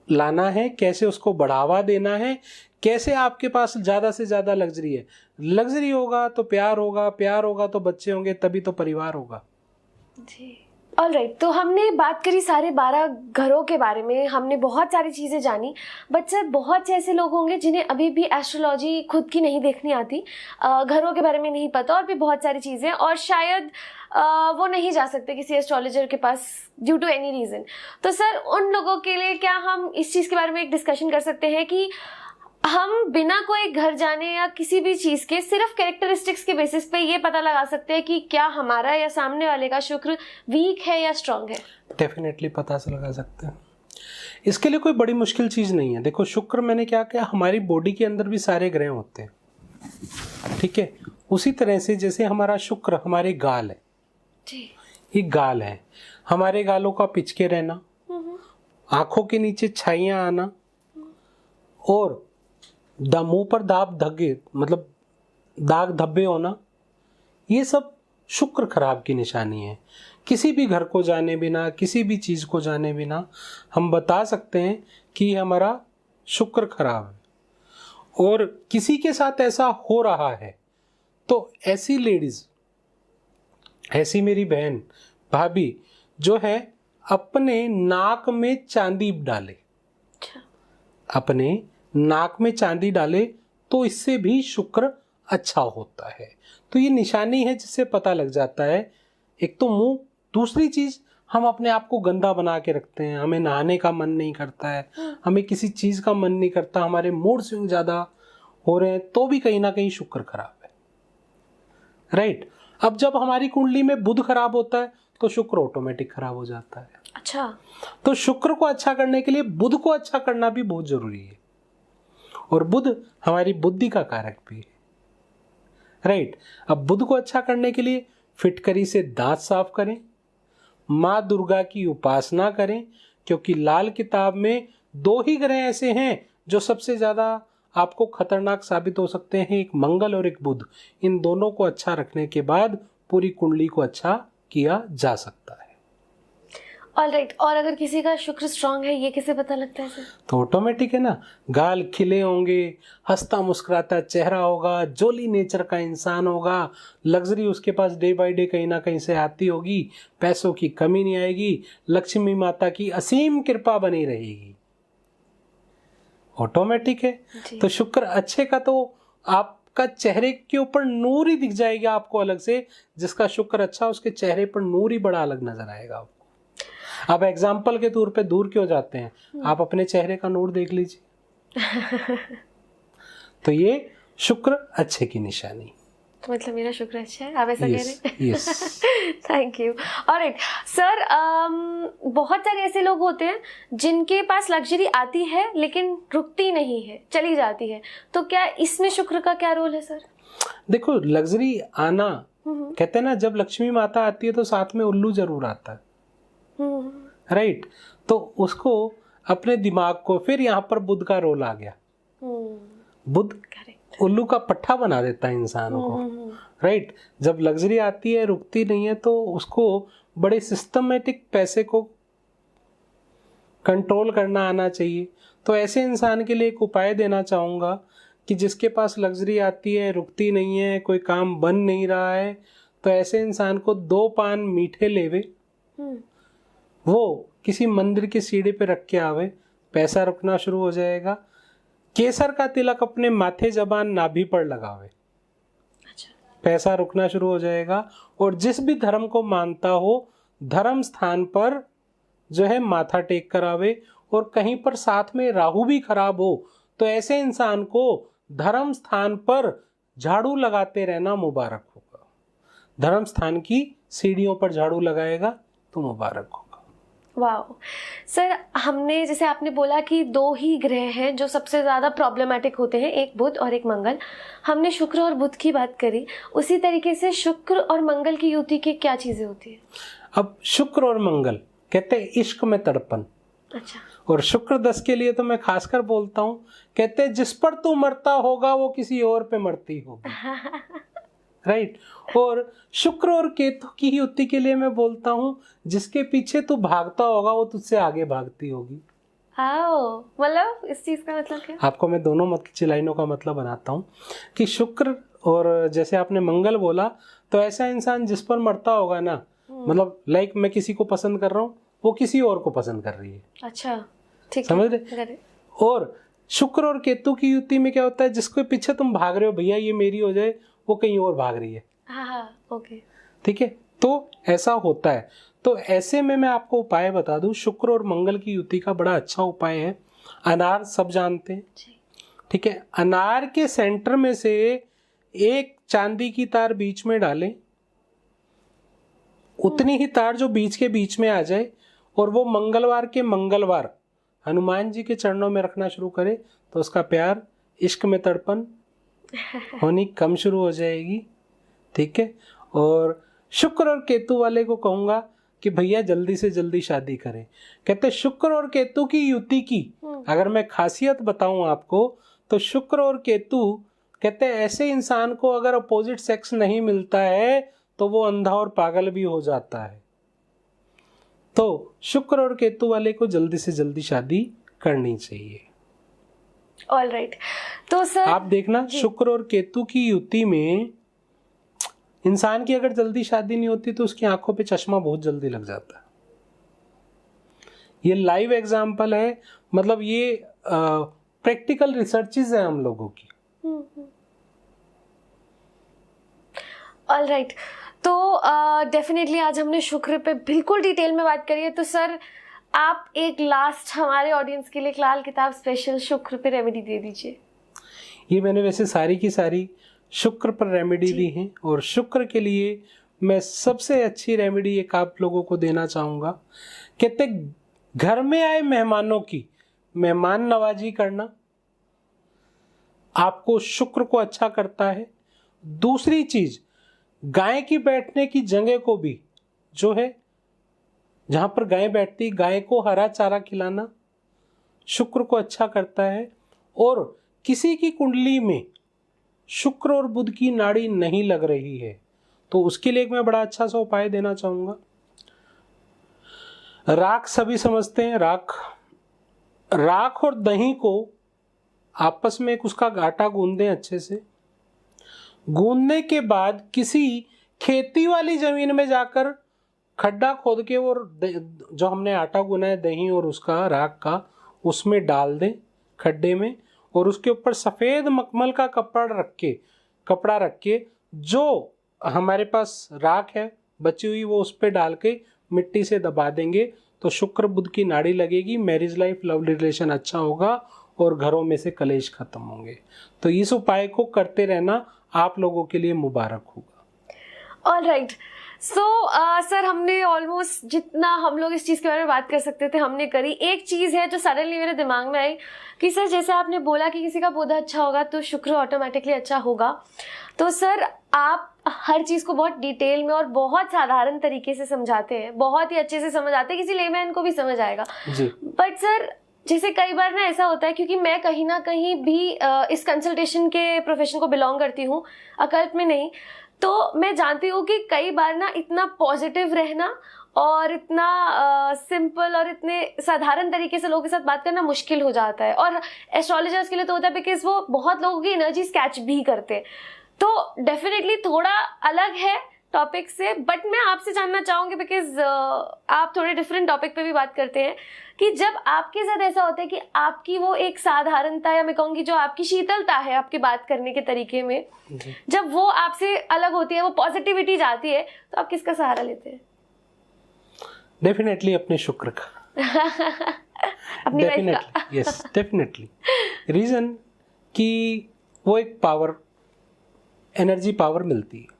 लाना है, कैसे उसको बढ़ावा देना है, कैसे आपके पास ज़्यादा से ज़्यादा लग्जरी है। लग्जरी होगा तो प्यार होगा, प्यार होगा तो बच्चे होंगे, तभी तो परिवार होगा। जी ऑलराइट, तो हमने बात करी सारे 12 घरों के बारे में, हमने बहुत सारी चीज़ें जानी। बट सर बहुत से ऐसे लोग होंगे जिन्हें अभी भी एस्ट्रोलॉजी खुद की नहीं देखनी आती, घरों के बारे में नहीं पता और भी बहुत सारी चीज़ें, और शायद वो नहीं जा सकते किसी एस्ट्रोलॉजर के पास ड्यू टू एनी रीज़न। तो सर उन लोगों के लिए क्या हम इस चीज़ के बारे में एक डिस्कशन कर सकते हैं कि हम बिना कोई घर जाने या किसी भी चीज़ के सिर्फ कैरेक्टरिस्टिक्स के बेसिस पे ये पता लगा सकते हैं कि क्या हमारा या सामने वाले का शुक्र वीक है या स्ट्रांग है? डेफिनेटली पता से लगा सकते हैं। इसके लिए कोई बड़ी मुश्किल चीज़ नहीं है। देखो, शुक्र मैंने क्या किया, हमारी बॉडी के अंदर भी सारे ग्रह होते हैं, ठीक है। उसी तरह से जैसे हमारा शुक्र हमारे गाल है जी, ये गाल है, हमारे गालों का पिचके रहना, आंखों के नीचे छाइयाँ आना और मुंह पर मतलब दाग धब्बे होना, ये सब शुक्र खराब की निशानी है। किसी भी घर को जाने बिना, किसी भी चीज़ को जाने बिना हम बता सकते हैं कि हमारा शुक्र खराब है। और किसी के साथ ऐसा हो रहा है तो ऐसी लेडीज, ऐसी मेरी बहन भाभी जो है, अपने नाक में चांदी डाले, अपने नाक में चांदी डाले तो इससे भी शुक्र अच्छा होता है। तो ये निशानी है जिससे पता लग जाता है। एक तो मुंह, दूसरी चीज हम अपने आप को गंदा बना के रखते हैं, हमें नहाने का मन नहीं करता है, हमें किसी चीज का मन नहीं करता, हमारे मूड स्विंग ज्यादा हो रहे हैं, तो भी कहीं ना कहीं शुक्र खराब है, राइट। अब जब हमारी कुंडली में बुध खराब होता है तो शुक्र ऑटोमेटिक खराब हो जाता है। अच्छा, तो शुक्र को अच्छा करने के लिए बुध को अच्छा करना भी बहुत जरूरी है। और बुध हमारी बुद्धि का कारक भी है, राइट। अब बुध को अच्छा करने के लिए फिटकरी से दांत साफ करें, माँ दुर्गा की उपासना करें, क्योंकि लाल किताब में 2 ही ग्रह ऐसे हैं जो सबसे ज्यादा आपको खतरनाक साबित हो सकते हैं, एक मंगल और एक बुध। इन दोनों को अच्छा रखने के बाद पूरी कुंडली को अच्छा किया जा सकता है। ऑलराइट, और अगर किसी का शुक्र स्ट्रांग है ये कैसे पता लगता है सर? तो ऑटोमेटिक है ना, गाल खिले होंगे, हंसता मुस्कुराता चेहरा होगा, जोली नेचर का इंसान होगा, लग्जरी उसके पास डे बाय डे कहीं ना कहीं से आती होगी, पैसों की कमी नहीं आएगी, लक्ष्मी माता की असीम कृपा बनी रहेगी, ऑटोमेटिक है। तो शुक्र अच्छे का तो आपका चेहरे के ऊपर नूर ही दिख जाएगा आपको अलग से। जिसका शुक्र अच्छा, उसके चेहरे पर नूर ही बड़ा अलग नजर आएगा आपको। आप एग्जाम्पल के तौर पे दूर क्यों जाते हैं, आप अपने चेहरे का नूर देख लीजिए। तो ये शुक्र अच्छे की निशानी। तो मतलब मेरा शुक्र अच्छा है, आप ऐसा कह रहे हैं? Yes. Thank you. Alright sir, बहुत सारे ऐसे लोग होते हैं जिनके पास लग्जरी आती है लेकिन रुकती नहीं है, चली जाती है, तो क्या इसमें शुक्र का क्या रोल है सर? देखो, लग्जरी आना, कहते हैं ना, जब लक्ष्मी माता आती है तो साथ में उल्लू जरूर आता है, राइट। तो उसको अपने दिमाग को, फिर यहाँ पर बुध का रोल आ गया। बुध उल्लू का पट्टा बना देता है इंसान को, राइट। जब लग्जरी आती है, रुकती नहीं है, तो उसको बड़े सिस्टमेटिक पैसे को कंट्रोल करना आना चाहिए। तो ऐसे इंसान के लिए एक उपाय देना चाहूँगा कि जिसके पास लग्जरी आती है, रुकती नहीं है, कोई काम बन नहीं रहा है, तो ऐसे इंसान को 2 पान मीठे लेवे, वो किसी मंदिर की सीढ़ी पे रख के आवे, पैसा रुकना शुरू हो जाएगा। केसर का तिलक अपने माथे जबान नाभि पर लगावे, पैसा रुकना शुरू हो जाएगा। और जिस भी धर्म को मानता हो, धर्म स्थान पर जो है माथा टेक कर आवे। और कहीं पर साथ में राहु भी खराब हो तो ऐसे इंसान को धर्म स्थान पर झाड़ू लगाते रहना मुबारक होगा। धर्म स्थान की सीढ़ियों पर झाड़ू लगाएगा तो मुबारक होगा। वाओ सर, हमने जैसे आपने बोला कि 2 ही ग्रह हैं जो सबसे ज़्यादा प्रॉब्लमेटिक होते हैं, एक बुध और एक मंगल। हमने शुक्र और बुध की बात करी, उसी तरीके से शुक्र और मंगल की युति की क्या चीज़ें होती है? अब शुक्र और मंगल कहते हैं इश्क में तड़पन। अच्छा। और शुक्र 10 के लिए तो मैं खासकर बोलता हूँ, कहते हैं जिस पर तू मरता होगा वो किसी और पे मरती होगी, राइट। और शुक्र और केतु की युति के लिए मैं बोलता हूँ, जिसके पीछे तू भागता होगा वो तुझसे आगे भागती होगी। हाँ, मतलब इस चीज का मतलब क्या? आपको मैं दोनों लाइनों का मतलब बनाता हूँ कि शुक्र और जैसे आपने मंगल बोला, तो ऐसा इंसान जिस पर मरता होगा ना, मतलब लाइक मैं किसी को पसंद कर रहा हूँ, वो किसी और को पसंद कर रही है। अच्छा, ठीक है, समझ रहे? और शुक्र और केतु की युति में क्या होता है, जिसके पीछे तुम भाग रहे हो भैया ये मेरी हो जाए, वो कहीं और भाग रही है। हाँ, ओके, ठीक है, तो ऐसा होता है। तो ऐसे में मैं आपको उपाय बता दूं, शुक्र और मंगल की युति का बड़ा अच्छा उपाय है अनार, सब जानते हैं। ठीक है, अनार के सेंटर में से एक चांदी की तार बीच में डालें, उतनी ही तार जो बीच के बीच में आ जाए, और वो मंगलवार के मंगलवार हनुमान जी के चरणों में रखना शुरू करे, तो उसका प्यार, इश्क में तड़पन होनी कम शुरू हो जाएगी। ठीक है, और शुक्र और केतु वाले को कहूंगा कि भैया जल्दी से जल्दी शादी करें। कहते शुक्र और केतु की युति की अगर मैं खासियत बताऊं आपको, तो शुक्र और केतु कहते ऐसे इंसान को अगर अपोजिट सेक्स नहीं मिलता है तो वो अंधा और पागल भी हो जाता है। तो शुक्र और केतु वाले को जल्दी से जल्दी शादी करनी चाहिए। ऑल राइट, तो सर आप देखना शुक्र और केतु की युति में इंसान की अगर जल्दी शादी नहीं होती तो उसकी आंखों पे चश्मा बहुत जल्दी लग जाता है। ये लाइव एग्जाम्पल है, मतलब ये प्रैक्टिकल रिसर्चेज है हम लोगों की। ऑल राइट, तो डेफिनेटली आज हमने शुक्र पे बिल्कुल डिटेल में बात करी है। तो सर आप एक लास्ट हमारे ऑडियंस के लिए एक लाल किताब स्पेशल शुक्र पे रेमेडी दे दीजिए। ये मैंने वैसे सारी की सारी शुक्र पर रेमेडी दी हैं, और शुक्र के लिए मैं सबसे अच्छी रेमेडी एक आप लोगों को देना चाहूँगा। कहते घर में आए मेहमानों की मेहमान नवाजी करना आपको शुक्र को अच्छा करता है। दूसरी चीज, गाय की बैठने की जगह को भी जो है जहां पर गाय बैठती, गाय को हरा चारा खिलाना शुक्र को अच्छा करता है। और किसी की कुंडली में शुक्र और बुध की नाड़ी नहीं लग रही है तो उसके लिए मैं बड़ा अच्छा सा उपाय देना चाहूंगा। राख सभी समझते हैं, राख और दही को आपस में एक उसका आटा गूंदें, अच्छे से गूंदने के बाद किसी खेती वाली जमीन में जाकर खड्डा खोद के और जो हमने आटा गूना है दही और उसका राख का, उसमें डाल दें खड्डे में, और उसके ऊपर सफ़ेद मखमल का कपड़ा रख के जो हमारे पास राख है बची हुई वो उस पर डाल के मिट्टी से दबा देंगे तो शुक्र बुध की नाड़ी लगेगी, मैरिज लाइफ, लव रिलेशन अच्छा होगा और घरों में से कलेश खत्म होंगे। तो इस उपाय को करते रहना आप लोगों के लिए मुबारक होगा। ऑल राइट, सो सर हमने ऑलमोस्ट जितना हम लोग इस चीज़ के बारे में बात कर सकते थे हमने करी। एक चीज़ है जो सडनली मेरे दिमाग में आई कि सर जैसे आपने बोला कि किसी का बुध अच्छा होगा तो शुक्र ऑटोमेटिकली अच्छा होगा। तो सर आप हर चीज़ को बहुत डिटेल में और बहुत साधारण तरीके से समझाते हैं, बहुत ही अच्छे से समझ आते हैं, किसी लेमैन को भी समझ आएगा। बट सर जैसे कई बार ना ऐसा होता है, क्योंकि मैं कहीं ना कहीं भी इस कंसल्टेशन के प्रोफेशन को बिलोंग करती हूँ, अकल्ट में नहीं, तो मैं जानती हूँ कि कई बार ना इतना पॉजिटिव रहना और इतना सिंपल और इतने साधारण तरीके से लोगों के साथ बात करना मुश्किल हो जाता है। और एस्ट्रोलॉजर्स के लिए तो होता है बिकॉज वो बहुत लोगों की एनर्जी कैच भी करते हैं। तो डेफिनेटली थोड़ा अलग है टॉपिक से, बट मैं आपसे जानना चाहूँगी बिकॉज आप थोड़े डिफरेंट टॉपिक पे भी बात करते हैं कि जब आपके साथ ऐसा होता है कि आपकी वो एक साधारणता या मैं कहूँगी जो आपकी शीतलता है आपकी बात करने के तरीके में, जब वो आपसे अलग होती है, वो पॉजिटिविटी जाती है, तो आप किसका सहारा लेते हैं? डेफिनेटली अपने शुक्र का। अपनी लाइफ का। Yes definitely. रीजन कि वो एक पावर, एनर्जी पावर मिलती है।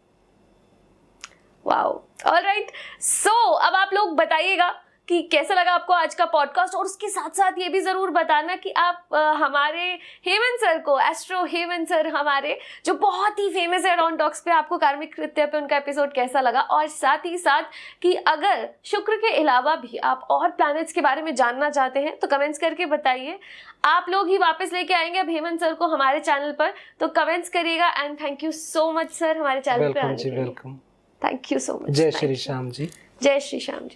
वाओ, ऑलराइट, सो अब आप लोग बताइएगा कि कैसा लगा आपको आज का पॉडकास्ट, और उसके साथ साथ ये भी जरूर बताना कि आप हमारे हेमंत सर को, एस्ट्रो हेमंत सर हमारे जो बहुत ही फेमस है डॉन टॉक्स पे, आपको कार्मिक कृत्य पे उनका एपिसोड कैसा लगा, और साथ ही साथ कि अगर शुक्र के अलावा भी आप और प्लैनेट्स के बारे में जानना चाहते हैं तो कमेंट्स करके बताइए। आप लोग ही वापस लेके आएंगे अब हेमंत सर को हमारे चैनल पर, तो कमेंट्स करिएगा। And thank you so much sir हमारे चैनल पर आने के लिए। Welcome. Thank you so much. जय श्री श्याम जी। जय श्री श्याम जी।